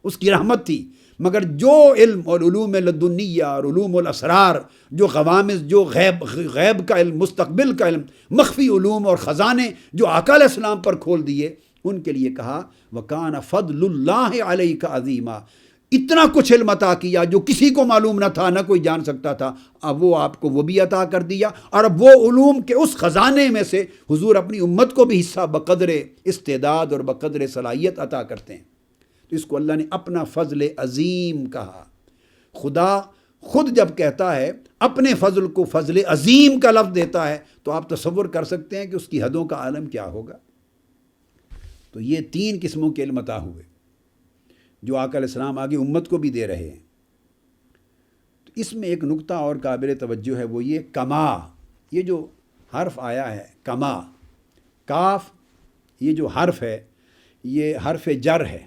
اس کی رحمت تھی، مگر جو علم اور علوم لدنیہ اور علوم الاسرار، جو غوامض، جو غیب کا علم، مستقبل کا علم، مخفی علوم اور خزانے جو آقا علیہ السلام پر کھول دیے، ان کے لیے کہا وَكَانَ فَضْلُ اللَّهِ عَلَيْكَ عَظِيمًا۔ اتنا کچھ علم عطا کیا جو کسی کو معلوم نہ تھا، نہ کوئی جان سکتا تھا، اب وہ آپ کو وہ بھی عطا کر دیا، اور اب وہ علوم کے اس خزانے میں سے حضور اپنی امت کو بھی حصہ بقدر استعداد اور بقدر صلاحیت عطا کرتے ہیں۔ تو اس کو اللہ نے اپنا فضل عظیم کہا۔ خدا خود جب کہتا ہے اپنے فضل کو فضل عظیم کا لفظ دیتا ہے تو آپ تصور کر سکتے ہیں کہ اس کی حدوں کا عالم کیا ہوگا۔ تو یہ 3 قسموں کے علم عطا ہوئے جو آقا علیہ السلام آگے امت کو بھی دے رہے ہیں۔ تو اس میں ایک نقطہ اور قابل توجہ ہے، وہ یہ کما، یہ جو حرف آیا ہے کما، کاف، یہ جو حرف ہے یہ حرف جر ہے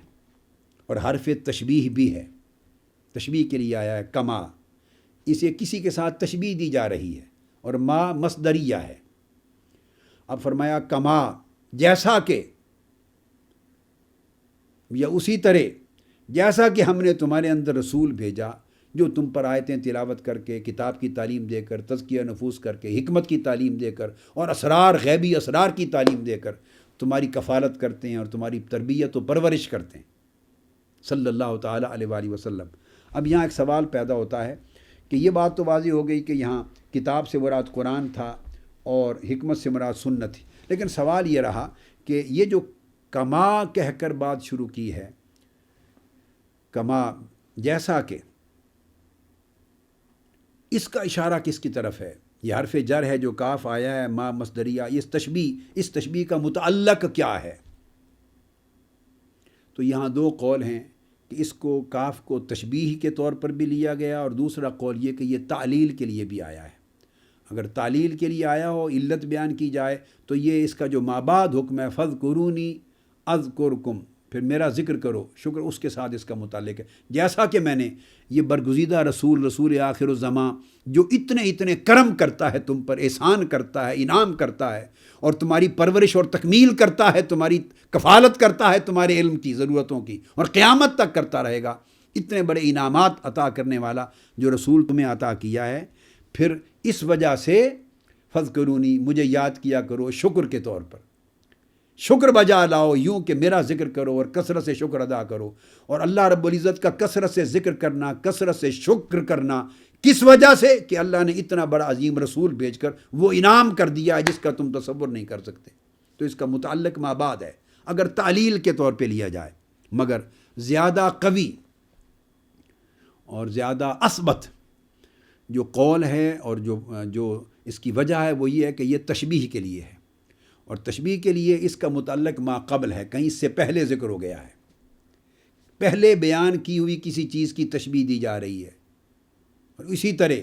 اور حرف تشبیہ بھی ہے، تشبیہ کے لیے آیا ہے کما، اسے کسی کے ساتھ تشبیہ دی جا رہی ہے، اور ما مصدریہ ہے۔ اب فرمایا کما، جیسا کہ، یا اسی طرح جیسا کہ ہم نے تمہارے اندر رسول بھیجا جو تم پر آیتیں تلاوت کر کے، کتاب کی تعلیم دے کر، تزکیہ نفوس کر کے، حکمت کی تعلیم دے کر اور اسرار، غیبی اسرار کی تعلیم دے کر تمہاری کفالت کرتے ہیں اور تمہاری تربیت و پرورش کرتے ہیں، صلی اللہ تعالیٰ علیہ وآلہ وسلم۔ اب یہاں ایک سوال پیدا ہوتا ہے کہ یہ بات تو واضح ہو گئی کہ یہاں کتاب سے مراد قرآن تھا اور حکمت سے مراد سنت تھی، لیکن سوال یہ رہا کہ یہ جو کما کہہ کر بات شروع کی ہے، کما جیسا کہ، اس کا اشارہ کس کی طرف ہے؟ یہ حرف جر ہے جو کاف آیا ہے، ما مصدریہ، اس تشبیہ کا متعلق کیا ہے؟ تو یہاں 2 قول ہیں کہ اس کو کاف کو تشبیہ کے طور پر بھی لیا گیا، اور دوسرا قول یہ کہ یہ تعلیل کے لیے بھی آیا ہے۔ اگر تعلیل کے لیے آیا ہو، علت بیان کی جائے، تو یہ اس کا جو مابعد حکم ہے فاذکرونی اذکرکم، پھر میرا ذکر کرو، شکر، اس کے ساتھ اس کا متعلق ہے۔ جیسا کہ میں نے یہ برگزیدہ رسول آخر الزماں جو اتنے کرم کرتا ہے، تم پر احسان کرتا ہے، انعام کرتا ہے، اور تمہاری پرورش اور تکمیل کرتا ہے، تمہاری کفالت کرتا ہے تمہارے علم کی ضرورتوں کی، اور قیامت تک کرتا رہے گا، اتنے بڑے انعامات عطا کرنے والا جو رسول تمہیں عطا کیا ہے، پھر اس وجہ سے فذکرونی، مجھے یاد کیا کرو شکر کے طور پر، شکر بجا لاؤ، یوں کہ میرا ذکر کرو اور کثرت سے شکر ادا کرو۔ اور اللہ رب العزت کا کثرت سے ذکر کرنا، کثرت سے شکر کرنا، کس وجہ سے؟ کہ اللہ نے اتنا بڑا عظیم رسول بھیج کر وہ انعام کر دیا ہے جس کا تم تصور نہیں کر سکتے۔ تو اس کا متعلق مابعد ہے اگر تعلیل کے طور پہ لیا جائے، مگر زیادہ قوی اور زیادہ اثبت جو قول ہے اور جو اس کی وجہ ہے وہ یہ ہے کہ یہ تشبیہ کے لیے ہے، اور تشبیہ کے لیے اس کا متعلق ما قبل ہے، کہیں اس سے پہلے ذکر ہو گیا ہے، پہلے بیان کی ہوئی کسی چیز کی تشبیہ دی جا رہی ہے۔ اور اسی طرح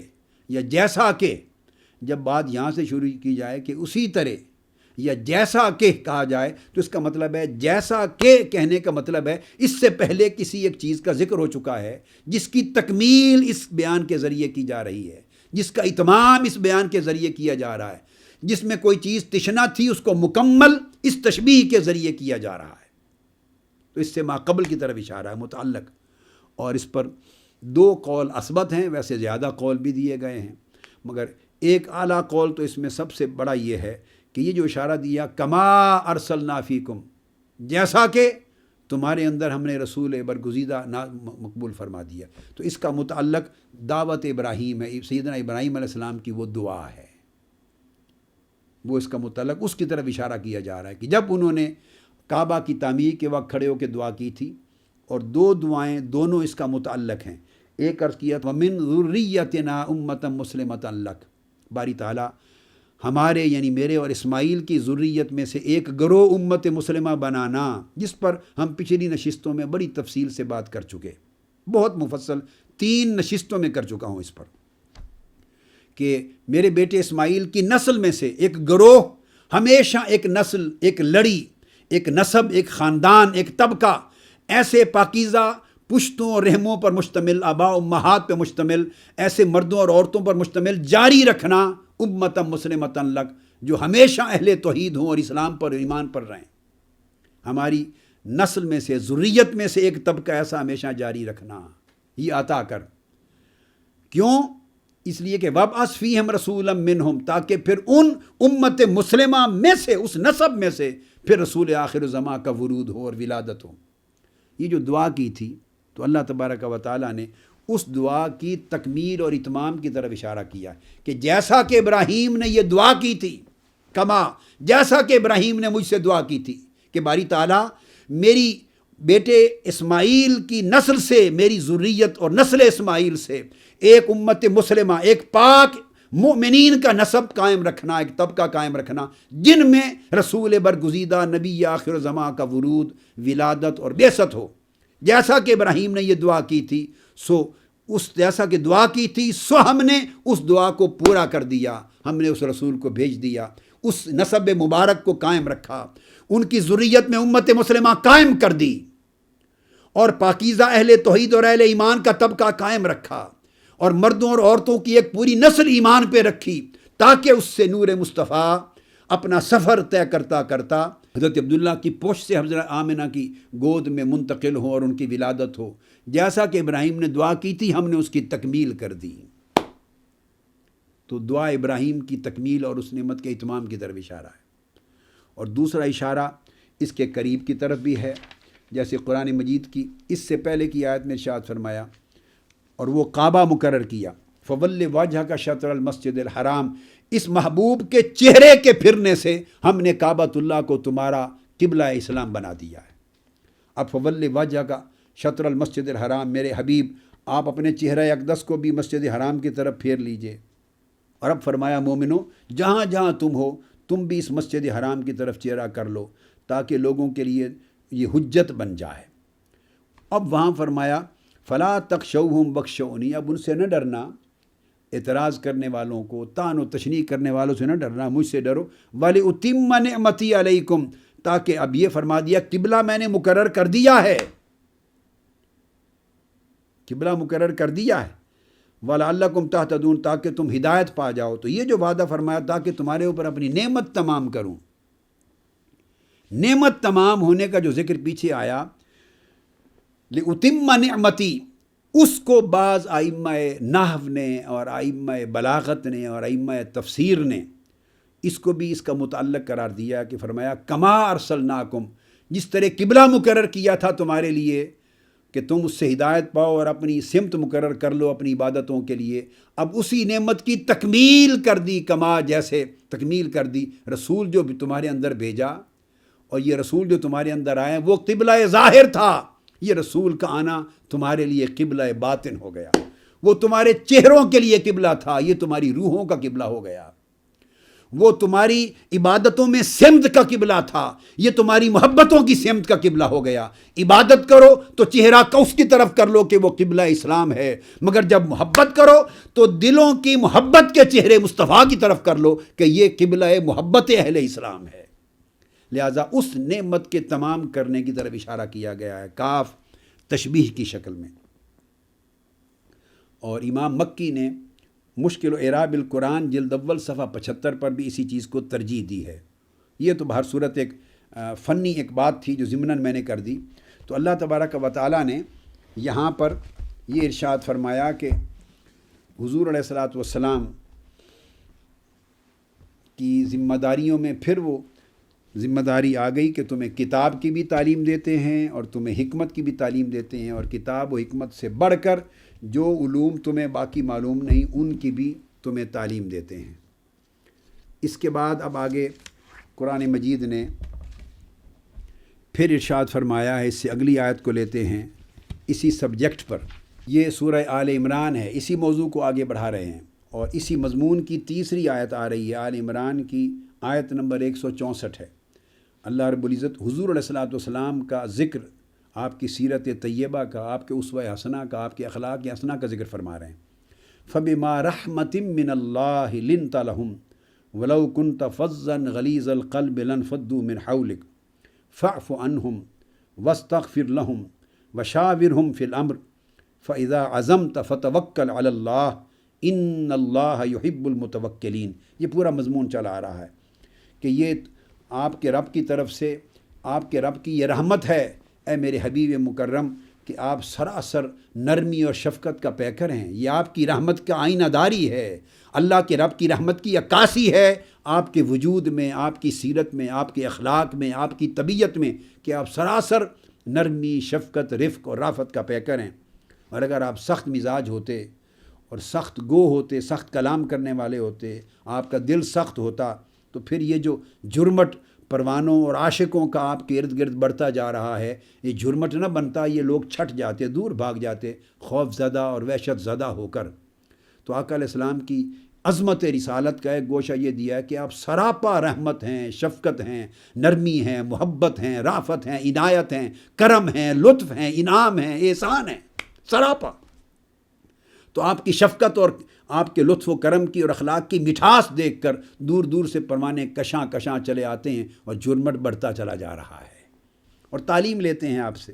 یا جیسا کہ، جب بات یہاں سے شروع کی جائے کہ اسی طرح یا جیسا کہ کہا جائے تو اس کا مطلب ہے جیسا کہ کہنے کا مطلب ہے اس سے پہلے کسی ایک چیز کا ذکر ہو چکا ہے جس کی تکمیل اس بیان کے ذریعے کی جا رہی ہے، جس کا اتمام اس بیان کے ذریعے کیا جا رہا ہے، جس میں کوئی چیز تشنا تھی اس کو مکمل اس تشبیہ کے ذریعے کیا جا رہا ہے۔ تو اس سے ما قبل کی طرف اشارہ ہے متعلق، اور اس پر 2 قول اثبت ہیں، ویسے زیادہ قول بھی دیے گئے ہیں، مگر ایک اعلیٰ قول تو اس میں سب سے بڑا یہ ہے کہ یہ جو اشارہ دیا کما ارسلنا فیکم، جیسا کہ تمہارے اندر ہم نے رسول برگزیدہ مقبول فرما دیا، تو اس کا متعلق دعوت ابراہیم ہے، سیدنا ابراہیم علیہ السلام کی وہ دعا ہے، وہ اس کا متعلق اس کی طرف اشارہ کیا جا رہا ہے کہ جب انہوں نے کعبہ کی تعمیر کے وقت کھڑے ہو کے دعا کی تھی، اور 2 دعائیں دونوں اس کا متعلق ہیں۔ ایک عرض کیا تھا وَمِن ذُرِّيَّتِنَا أُمَّةً مُسْلِمَةً لَكَ، باری تعالیٰ ہمارے یعنی میرے اور اسماعیل کی ذریت میں سے ایک گروہ امت مسلمہ بنانا، جس پر ہم پچھلی نشستوں میں بڑی تفصیل سے بات کر چکے، بہت مفصل 3 نشستوں میں کر چکا ہوں اس پر، کہ میرے بیٹے اسماعیل کی نسل میں سے ایک گروہ، ہمیشہ ایک نسل، ایک لڑی، ایک نسب، ایک خاندان، ایک طبقہ ایسے پاکیزہ پشتوں اور رحموں پر مشتمل، آباء و امہات پر مشتمل، ایسے مردوں اور عورتوں پر مشتمل جاری رکھنا، امتً مسلمۃ لک، جو ہمیشہ اہل توحید ہوں اور اسلام پر ایمان پر رہیں۔ ہماری نسل میں سے، ذریت میں سے ایک طبقہ ایسا ہمیشہ جاری رکھنا، یہ عطا کر۔ کیوں؟ اس لیے کہ وَابْعَثْ فِيهِمْ رَسُولًا مِّنْهُمْ، تاکہ پھر ان امت مسلمہ میں سے، اس نسب میں سے پھر رسول آخر الزماں کا ورود ہو اور ولادت ہو۔ یہ جو دعا کی تھی تو اللہ تبارک و تعالیٰ نے اس دعا کی تکمیل اور اتمام کی طرف اشارہ کیا کہ جیسا کہ ابراہیم نے یہ دعا کی تھی، کما جیسا کہ ابراہیم نے مجھ سے دعا کی تھی کہ باری تعالیٰ میری بیٹے اسماعیل کی نسل سے، میری ذریت اور نسل اسماعیل سے ایک امت مسلمہ، ایک پاک مومنین کا نسب قائم رکھنا، ایک طبقہ قائم رکھنا جن میں رسول برگزیدہ نبی آخر زماں کا ورود، ولادت اور بعثت ہو۔ جیسا کہ ابراہیم نے یہ دعا کی تھی سو ہم نے اس دعا کو پورا کر دیا، ہم نے اس رسول کو بھیج دیا، اس نسب مبارک کو قائم رکھا، ان کی ذریت میں امت مسلمہ قائم کر دی، اور پاکیزہ اہل توحید اور اہل ایمان کا طبقہ قائم رکھا، اور مردوں اور عورتوں کی ایک پوری نسل ایمان پہ رکھی، تاکہ اس سے نور مصطفیٰ اپنا سفر طے کرتا کرتا حضرت عبداللہ کی پوچھ سے حضرت آمنہ کی گود میں منتقل ہو اور ان کی ولادت ہو۔ جیسا کہ ابراہیم نے دعا کی تھی، ہم نے اس کی تکمیل کر دی۔ تو دعا ابراہیم کی تکمیل اور اس نعمت کے اتمام کی طرف اشارہ ہے۔ اور دوسرا اشارہ اس کے قریب کی طرف بھی ہے، جیسے قرآن مجید کی اس سے پہلے کی آیت میں ارشاد فرمایا، اور وہ کعبہ مقرر کیا، فول وجہ کا شطر المسجد الحرام، اس محبوب کے چہرے کے پھرنے سے ہم نے کعبۃ اللہ کو تمہارا قبلہ اسلام بنا دیا ہے۔ اب فول وجہ کا شطر المسجد الحرام، میرے حبیب آپ اپنے چہرہ اقدس کو بھی مسجد حرام کی طرف پھیر لیجئے۔ اور اب فرمایا مومنو، جہاں جہاں تم ہو تم بھی اس مسجد حرام کی طرف چہرہ کر لو، تاکہ لوگوں کے لیے یہ حجت بن جائے۔ اب وہاں فرمایا فلا تخشوہم واخشونی، اب ان سے نہ ڈرنا، اعتراض کرنے والوں کو، طعن و تشنیع کرنے والوں سے نہ ڈرنا، مجھ سے ڈرو، وَلِأُتِمَّ نِعْمَتِي عَلَيْكُمْ، تاکہ اب یہ فرما دیا قبلہ میں نے مقرر کر دیا ہے، قبلہ مقرر کر دیا ہے، وَلَعَلَّكُمْ تَهْتَدُونَ، تاکہ تم ہدایت پا جاؤ۔ تو یہ جو وعدہ فرمایا تاکہ تمہارے اوپر اپنی نعمت تمام کروں، نعمت تمام ہونے کا جو ذکر پیچھے آیا، لِأُتِمَّ نِعْمَتِي، اس کو بعض ائمہ نحو نے اور ائمہ بلاغت نے اور ائمہ تفسیر نے اس کو بھی اس کا متعلق قرار دیا کہ فرمایا کما ارسلناکم، جس طرح قبلہ مقرر کیا تھا تمہارے لیے کہ تم اس سے ہدایت پاؤ اور اپنی سمت مقرر کر لو اپنی عبادتوں کے لیے، اب اسی نعمت کی تکمیل کر دی، کما جیسے تکمیل کر دی، رسول جو بھی تمہارے اندر بھیجا، اور یہ رسول جو تمہارے اندر آئے وہ قبلہ ظاہر تھا، یہ رسول کا آنا تمہارے لیے قبلہ باطن ہو گیا، وہ تمہارے چہروں کے لیے قبلہ تھا، یہ تمہاری روحوں کا قبلہ ہو گیا، وہ تمہاری عبادتوں میں سمت کا قبلہ تھا، یہ تمہاری محبتوں کی سمت کا قبلہ ہو گیا۔ عبادت کرو تو چہرہ اس کی طرف کر لو کہ وہ قبلہ اسلام ہے، مگر جب محبت کرو تو دلوں کی محبت کے چہرے مصطفیٰ کی طرف کر لو کہ یہ قبلہ محبت اہل اسلام ہے۔ لہٰذا اس نعمت کے تمام کرنے کی طرف اشارہ کیا گیا ہے، کاف تشبیہ کی شکل میں۔ اور امام مکی نے مشکل و اعراب القرآن جلد اول صفحہ 75 پر بھی اسی چیز کو ترجیح دی ہے۔ یہ تو بہر صورت ایک فنی ایک بات تھی جو ضمناً میں نے کر دی۔ تو اللہ تبارک و تعالیٰ نے یہاں پر یہ ارشاد فرمایا کہ حضور علیہ الصلاۃ والسلام کی ذمہ داریوں میں پھر وہ ذمہ داری آ گئی کہ تمہیں کتاب کی بھی تعلیم دیتے ہیں اور تمہیں حکمت کی بھی تعلیم دیتے ہیں، اور کتاب و حکمت سے بڑھ کر جو علوم تمہیں باقی معلوم نہیں ان کی بھی تمہیں تعلیم دیتے ہیں۔ اس کے بعد اب آگے قرآن مجید نے پھر ارشاد فرمایا ہے، اس سے اگلی آیت کو لیتے ہیں اسی سبجیکٹ پر، یہ سورہ آل عمران ہے، اسی موضوع کو آگے بڑھا رہے ہیں، اور اسی مضمون کی تیسری آیت آ رہی ہے، آل عمران کی آیت نمبر 164 ہے۔ اللہ رب العزت حضور علیہ الصلاۃ والسلام کا ذکر، آپ کی سیرت طیبہ کا، آپ کے اسوہ حسنہ کا، آپ کے اخلاق حسنہ کا ذکر فرما رہے ہیں۔ فَبِمَا رَحْمَةٍ مِّنَ اللَّهِ لِنْتَ لَهُمْ وَلَوْ كُنْتَ فَظًّا غَلِيظَ الْقَلْبِ لَانفَضُّوا مِنْ حَوْلِكَ فَاعْفُ عَنْهُمْ وَاسْتَغْفِرْ لَهُمْ وَشَاوِرْهُمْ فِي الْأَمْرِ فَإِذَا عَزَمْتَ فَتَوَكَّلْ عَلَى اللَّهِ إِنَّ اللَّهَ يُحِبُّ الْمُتَوَكِّلِينَ۔ یہ پورا مضمون چلا آ رہا ہے کہ یہ آپ کے رب کی طرف سے، آپ کے رب کی یہ رحمت ہے اے میرے حبیب مکرم کہ آپ سراسر نرمی اور شفقت کا پیکر ہیں، یہ آپ کی رحمت کا آئینہ داری ہے، اللہ کے رب کی رحمت کی عکاسی ہے آپ کے وجود میں، آپ کی سیرت میں، آپ کے اخلاق میں، آپ کی طبیعت میں، کہ آپ سراسر نرمی، شفقت، رفق اور رافت کا پیکر ہیں۔ اور اگر آپ سخت مزاج ہوتے اور سخت گو ہوتے، سخت کلام کرنے والے ہوتے، آپ کا دل سخت ہوتا، تو پھر یہ جو جرمٹ پروانوں اور عاشقوں کا آپ کے ارد گرد بڑھتا جا رہا ہے، یہ جھرمٹ نہ بنتا، یہ لوگ چھٹ جاتے، دور بھاگ جاتے خوف زدہ اور وحشت زدہ ہو کر۔ تو آقا علیہ السلام کی عظمت رسالت کا ایک گوشہ یہ دیا ہے کہ آپ سراپا رحمت ہیں، شفقت ہیں، نرمی ہیں، محبت ہیں، رافت ہیں، عنایت ہیں، کرم ہیں، لطف ہیں، انعام ہیں، احسان ہیں، سراپا۔ تو آپ کی شفقت اور آپ کے لطف و کرم کی اور اخلاق کی مٹھاس دیکھ کر دور دور سے پروانے کشاں کشاں چلے آتے ہیں اور جرمٹ بڑھتا چلا جا رہا ہے اور تعلیم لیتے ہیں آپ سے۔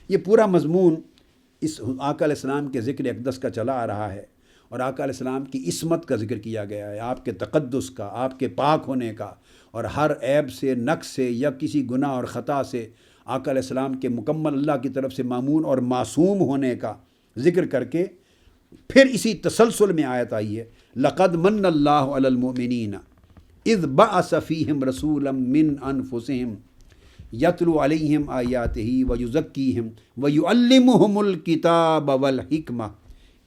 یہ پورا مضمون اس آقا علیہ السلام کے ذکر اقدس کا چلا آ رہا ہے، اور آقا علیہ السلام کی عصمت کا ذکر کیا گیا ہے، آپ کے تقدس کا، آپ کے پاک ہونے کا، اور ہر عیب سے، نقص سے یا کسی گناہ اور خطا سے آقا علیہ السلام کے مکمل اللہ کی طرف سے مامون اور معصوم ہونے کا ذکر کر کے پھر اسی تسلسل میں آیت آئی ہے، لقد من اللہ علی المؤمنین اذ بعث فیہم رسولا من انفسہم یتلو علیہم آیاتہ ویزکیہم ویعلمہم الکتاب والحکمہ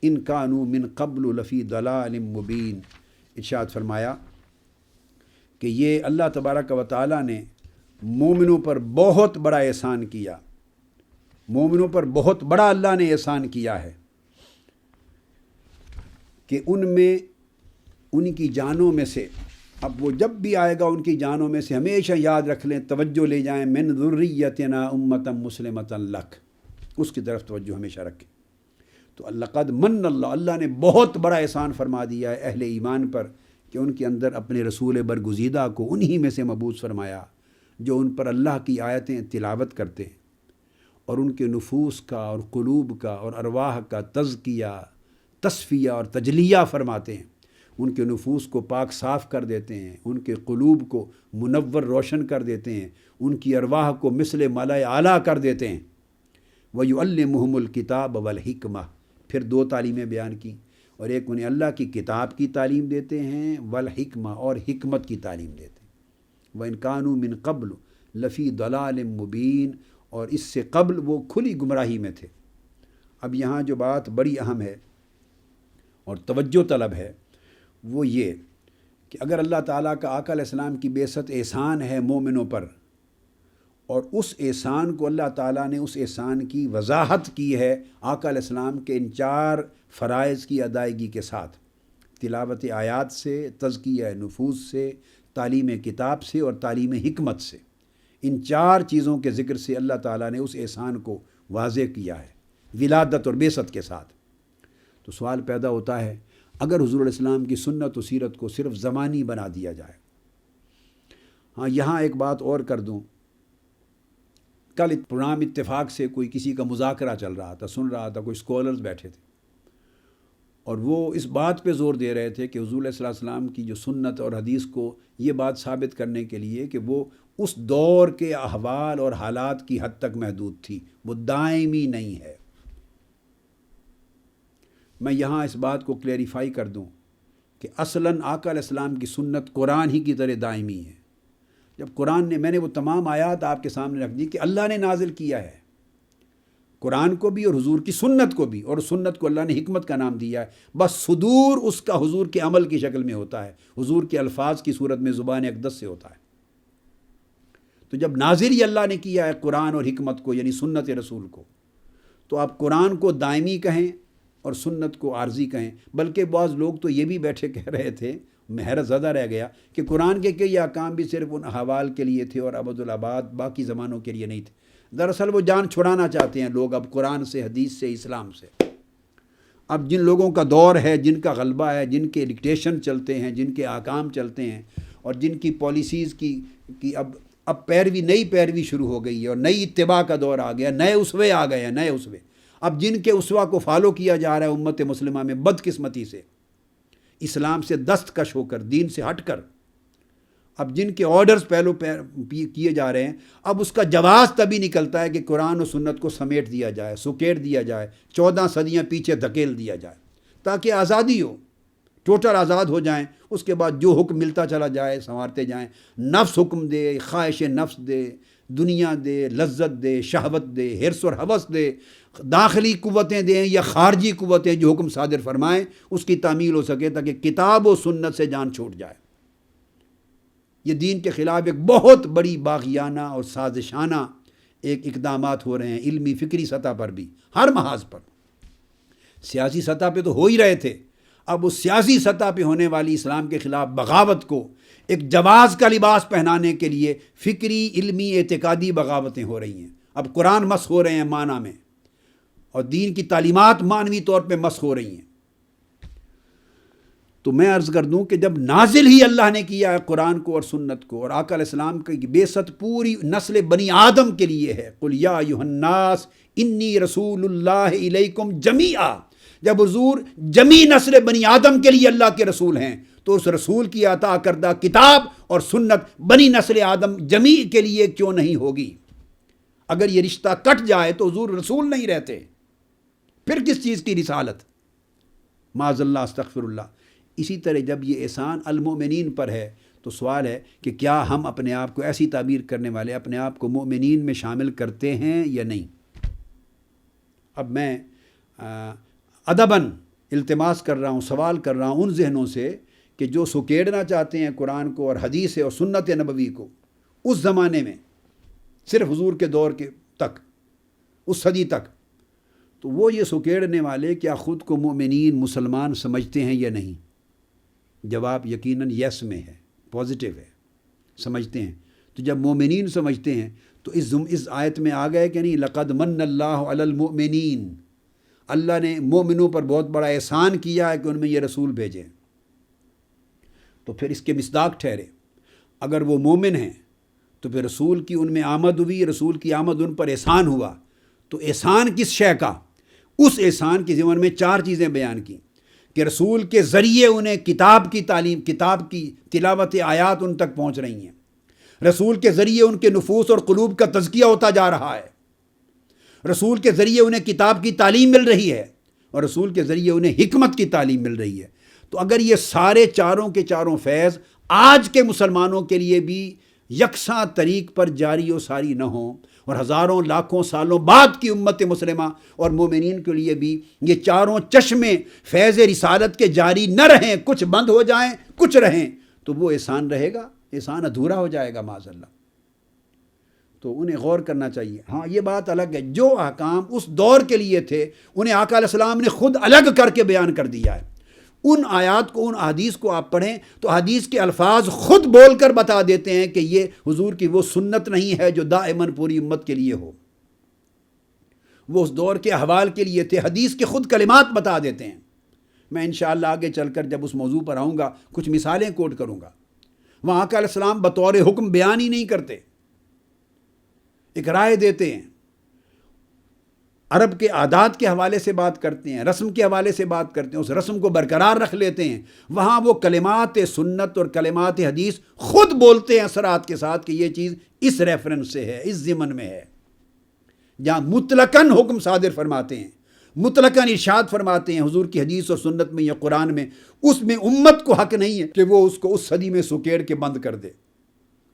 ان کانوا من قبل لفی ضلال مبین۔ ارشاد فرمایا کہ یہ اللہ تبارک و تعالیٰ نے مومنوں پر بہت بڑا احسان کیا، مومنوں پر بہت بڑا اللہ نے احسان کیا ہے کہ ان میں، ان کی جانوں میں سے، اب وہ جب بھی آئے گا ان کی جانوں میں سے ہمیشہ یاد رکھ لیں، توجہ لے جائیں، من ذریتنا امتا مسلمتا لک، اس کی طرف توجہ ہمیشہ رکھیں۔ تو لقد من اللہ، اللہ نے بہت بڑا احسان فرما دیا ہے اہل ایمان پر کہ ان کے اندر اپنے رسول برگزیدہ کو انہی میں سے مبعوث فرمایا جو ان پر اللہ کی آیتیں تلاوت کرتے ہیں اور ان کے نفوس کا اور قلوب کا اور ارواح کا تزکیہ، تصفیہ اور تجلیہ فرماتے ہیں، ان کے نفوس کو پاک صاف کر دیتے ہیں، ان کے قلوب کو منور روشن کر دیتے ہیں، ان کی ارواح کو مثل ملائے اعلیٰ کر دیتے ہیں۔ وَيُعَلِّمُهُمُ الْكِتَابَ وَالْحِكْمَةَ، پھر دو تعلیمیں بیان کی، اور ایک انہیں اللہ کی کتاب کی تعلیم دیتے ہیں، والحکمہ، اور حکمت کی تعلیم دیتے ہیں۔ وَإِنْ كَانُوا مِنْ قَبْلُ لَفِي ضَلَالٍ مُبِينٍ، اور اس سے قبل وہ کھلی گمراہی میں تھے۔ اب یہاں جو بات بڑی اہم ہے اور توجہ طلب ہے وہ یہ کہ اگر اللہ تعالیٰ کا آقا علیہ السلام کی بعثت احسان ہے مومنوں پر، اور اس احسان کو اللہ تعالیٰ نے اس احسان کی وضاحت کی ہے آقا علیہ السلام کے ان 4 فرائض کی ادائیگی کے ساتھ، تلاوت آیات سے، تزکیہ نفوس سے، تعلیم کتاب سے اور تعلیم حکمت سے، ان 4 چیزوں کے ذکر سے اللہ تعالیٰ نے اس احسان کو واضح کیا ہے ولادت اور بعثت کے ساتھ۔ تو سوال پیدا ہوتا ہے، اگر حضور علیہ السلام کی سنت و سیرت کو صرف زمانی بنا دیا جائے۔ ہاں، یہاں ایک بات اور کر دوں، کل پرام اتفاق سے کوئی کسی کا مذاکرہ چل رہا تھا، سن رہا تھا، کوئی اسکالرز بیٹھے تھے، اور وہ اس بات پہ زور دے رہے تھے کہ حضور علیہ السلام کی جو سنت اور حدیث کو یہ بات ثابت کرنے کے لیے کہ وہ اس دور کے احوال اور حالات کی حد تک محدود تھی، وہ دائمی نہیں ہے۔ میں یہاں اس بات کو کلیریفائی کر دوں کہ اصلاً آقا علیہ السلام کی سنت قرآن ہی کی طرح دائمی ہے۔ جب قرآن نے، میں نے وہ تمام آیات آپ کے سامنے رکھ دی کہ اللہ نے نازل کیا ہے، قرآن کو بھی اور حضور کی سنت کو بھی، اور سنت کو اللہ نے حکمت کا نام دیا ہے، بس صدور اس کا حضور کے عمل کی شکل میں ہوتا ہے، حضور کے الفاظ کی صورت میں زبان اقدس سے ہوتا ہے۔ تو جب نازل ہی اللہ نے کیا ہے قرآن اور حکمت کو، یعنی سنت رسول کو، تو آپ قرآن کو دائمی کہیں اور سنت کو عارضی کہیں۔ بلکہ بعض لوگ تو یہ بھی بیٹھے کہہ رہے تھے، میں حیرت زدہ رہ گیا، کہ قرآن کے کئی احکام بھی صرف ان احوال کے لیے تھے اور ابدالآباد باقی زمانوں کے لیے نہیں تھے۔ دراصل وہ جان چھڑانا چاہتے ہیں لوگ اب قرآن سے، حدیث سے، اسلام سے۔ اب جن لوگوں کا دور ہے، جن کا غلبہ ہے، جن کے ڈکٹیشن چلتے ہیں، جن کے احکام چلتے ہیں، اور جن کی پالیسیز کی اب پیروی، نئی پیروی شروع ہو گئی ہے، اور نئی اتباع کا دور آ گیا، نئے اسوے آ گئے ہیں، نئے اسوے۔ اب جن کے اسوہ کو فالو کیا جا رہا ہے امت مسلمہ میں بدقسمتی سے، اسلام سے دستکش ہو کر، دین سے ہٹ کر، اب جن کے آرڈرز پہلو کیے جا رہے ہیں، اب اس کا جواز تبھی نکلتا ہے کہ قرآن و سنت کو سمیٹ دیا جائے، سکیڑ دیا جائے، 14 صدیاں پیچھے دھکیل دیا جائے، تاکہ آزادی ہو، ٹوٹل آزاد ہو جائیں۔ اس کے بعد جو حکم ملتا چلا جائے سنوارتے جائیں، نفس حکم دے، خواہش نفس دے، دنیا دے، لذت دے، شہوت دے، حرص اور ہوس دے، داخلی قوتیں دیں یا خارجی قوتیں جو حکم صادر فرمائیں، اس کی تعمیل ہو سکے تاکہ کتاب و سنت سے جان چھوٹ جائے۔ یہ دین کے خلاف ایک بہت بڑی باغیانہ اور سازشانہ ایک اقدامات ہو رہے ہیں، علمی فکری سطح پر بھی، ہر محاذ پر۔ سیاسی سطح پہ تو ہو ہی رہے تھے، اب اس سیاسی سطح پہ ہونے والی اسلام کے خلاف بغاوت کو ایک جواز کا لباس پہنانے کے لیے فکری، علمی، اعتقادی بغاوتیں ہو رہی ہیں۔ اب قرآن مسخ ہو رہے ہیں معنی میں، اور دین کی تعلیمات معنوی طور پہ مسخ ہو رہی ہیں۔ تو میں عرض کر دوں کہ جب نازل ہی اللہ نے کیا ہے قرآن کو اور سنت کو، اور آقا علیہ السلام کی بعثت پوری نسل بنی آدم کے لیے ہے، قل یا ایھا الناس انی رسول اللہ الیکم جمیعا، جب حضور جمی نسل بنی آدم کے لیے اللہ کے رسول ہیں تو اس رسول کی عطا کردہ کتاب اور سنت بنی نسل آدم جمی کے لیے کیوں نہیں ہوگی؟ اگر یہ رشتہ کٹ جائے تو حضور رسول نہیں رہتے، پھر کس چیز کی رسالت؟ معاذ اللہ، استغفر اللہ۔ اسی طرح جب یہ احسان المؤمنین پر ہے تو سوال ہے کہ کیا ہم اپنے آپ کو ایسی تعبیر کرنے والے اپنے آپ کو مؤمنین میں شامل کرتے ہیں یا نہیں؟ اب میں ادباً التماس کر رہا ہوں، سوال کر رہا ہوں ان ذہنوں سے کہ جو سکیڑنا چاہتے ہیں قرآن کو اور حدیث اور سنت نبوی کو اس زمانے میں، صرف حضور کے دور کے تک، اس صدی تک، تو وہ یہ سکیڑنے والے کیا خود کو مومنین، مسلمان سمجھتے ہیں یا نہیں؟ جواب یقیناً یس میں ہے، پازیٹیو ہے، سمجھتے ہیں۔ تو جب مومنین سمجھتے ہیں تو اس آیت میں آ گئے کہ نہیں، لقد من اللہ علی المؤمنین، اللہ نے مومنوں پر بہت بڑا احسان کیا ہے کہ ان میں یہ رسول بھیجے، تو پھر اس کے مصداق ٹھہرے۔ اگر وہ مومن ہیں تو پھر رسول کی ان میں آمد ہوئی، رسول کی آمد ان پر احسان ہوا، تو احسان کس شے کا؟ اس احسان کے ضمن میں 4 چیزیں بیان کی کہ رسول کے ذریعے انہیں کتاب کی تعلیم، کتاب کی تلاوت آیات ان تک پہنچ رہی ہیں، رسول کے ذریعے ان کے نفوس اور قلوب کا تزکیہ ہوتا جا رہا ہے، رسول کے ذریعے انہیں کتاب کی تعلیم مل رہی ہے، اور رسول کے ذریعے انہیں حکمت کی تعلیم مل رہی ہے۔ تو اگر یہ سارے چاروں کے چاروں فیض آج کے مسلمانوں کے لیے بھی یکساں طریق پر جاری و ساری نہ ہوں، اور ہزاروں لاکھوں سالوں بعد کی امت مسلمہ اور مومنین کے لیے بھی یہ چاروں چشمے فیض رسالت کے جاری نہ رہیں، کچھ بند ہو جائیں، کچھ رہیں، تو وہ احسان رہے گا، احسان ادھورا ہو جائے گا معاذ اللہ۔ تو انہیں غور کرنا چاہیے۔ ہاں یہ بات الگ ہے، جو احکام اس دور کے لیے تھے انہیں آقا علیہ السلام نے خود الگ کر کے بیان کر دیا ہے۔ ان آیات کو، ان احادیث کو آپ پڑھیں تو حدیث کے الفاظ خود بول کر بتا دیتے ہیں کہ یہ حضور کی وہ سنت نہیں ہے جو دائماً پوری امت کے لیے ہو، وہ اس دور کے احوال کے لیے تھے، حدیث کے خود کلمات بتا دیتے ہیں۔ میں انشاءاللہ آگے چل کر جب اس موضوع پر آؤں گا کچھ مثالیں کوٹ کروں گا۔ وہاں آقا علیہ السلام بطور حکم بیان ہی نہیں کرتے، ایک رائے دیتے ہیں، عرب کے عادات کے حوالے سے بات کرتے ہیں، رسم کے حوالے سے بات کرتے ہیں، اس رسم کو برقرار رکھ لیتے ہیں۔ وہاں وہ کلمات سنت اور کلمات حدیث خود بولتے ہیں اثرات کے ساتھ کہ یہ چیز اس ریفرنس سے ہے، اس ضمن میں ہے۔ جہاں مطلقاً حکم صادر فرماتے ہیں، مطلقاً ارشاد فرماتے ہیں حضور کی حدیث اور سنت میں یا قرآن میں، اس میں امت کو حق نہیں ہے کہ وہ اس کو اس صدی میں سکیڑ کے بند کر دے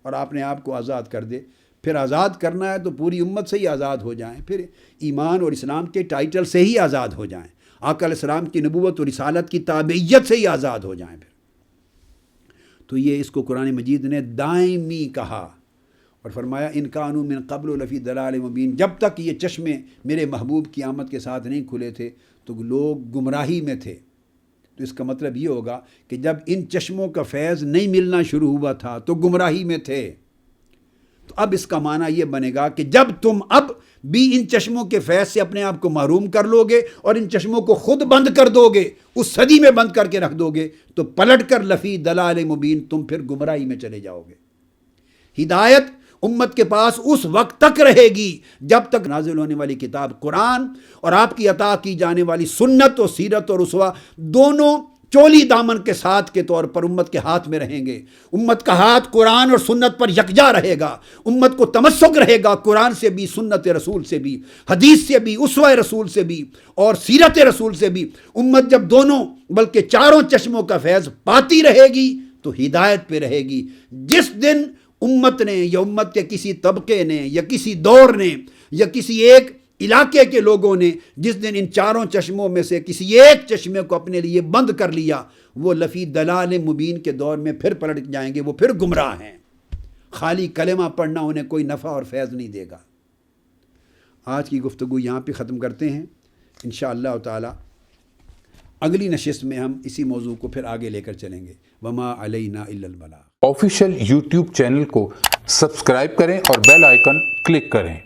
اور اپنے آپ کو آزاد کر دے۔ پھر آزاد کرنا ہے تو پوری امت سے ہی آزاد ہو جائیں، پھر ایمان اور اسلام کے ٹائٹل سے ہی آزاد ہو جائیں، آقا علیہ السلام کی نبوت اور رسالت کی تابعیت سے ہی آزاد ہو جائیں پھر۔ تو یہ اس کو قرآن مجید نے دائمی کہا اور فرمایا ان کانوا من قبل لفی ضلال مبین، جب تک یہ چشمے میرے محبوب کی آمد کے ساتھ نہیں کھلے تھے تو لوگ گمراہی میں تھے۔ تو اس کا مطلب یہ ہوگا کہ جب ان چشموں کا فیض نہیں ملنا شروع ہوا تھا تو گمراہی میں تھے۔ تو اب اس کا معنی یہ بنے گا کہ جب تم اب بھی ان چشموں کے فیض سے اپنے آپ کو محروم کر لو گے اور ان چشموں کو خود بند کر دو گے، اس صدی میں بند کر کے رکھ دو گے، تو پلٹ کر لفی ضلال مبین، تم پھر گمراہی میں چلے جاؤ گے۔ ہدایت امت کے پاس اس وقت تک رہے گی جب تک نازل ہونے والی کتاب قرآن اور آپ کی عطا کی جانے والی سنت اور سیرت اور اسوہ دونوں چولی دامن کے ساتھ کے طور پر امت کے ہاتھ میں رہیں گے۔ امت کا ہاتھ قرآن اور سنت پر یکجا رہے گا، امت کو تمسک رہے گا قرآن سے بھی، سنت رسول سے بھی، حدیث سے بھی، اسوہ رسول سے بھی اور سیرت رسول سے بھی۔ امت جب دونوں بلکہ چاروں چشموں کا فیض پاتی رہے گی تو ہدایت پہ رہے گی۔ جس دن امت نے یا امت کے کسی طبقے نے یا کسی دور نے یا کسی ایک علاقے کے لوگوں نے جس دن ان چاروں چشموں میں سے کسی ایک چشمے کو اپنے لیے بند کر لیا، وہ لفی ضلال مبین کے دور میں پھر پلٹ جائیں گے، وہ پھر گمراہ ہیں۔ خالی کلمہ پڑھنا انہیں کوئی نفع اور فیض نہیں دے گا۔ آج کی گفتگو یہاں پہ ختم کرتے ہیں، انشاءاللہ تعالی اگلی نشست میں ہم اسی موضوع کو پھر آگے لے کر چلیں گے۔ وما علینا الا البلاغ۔ آفیشیل یوٹیوب چینل کو سبسکرائب کریں اور بیل آئیکن کلک کریں۔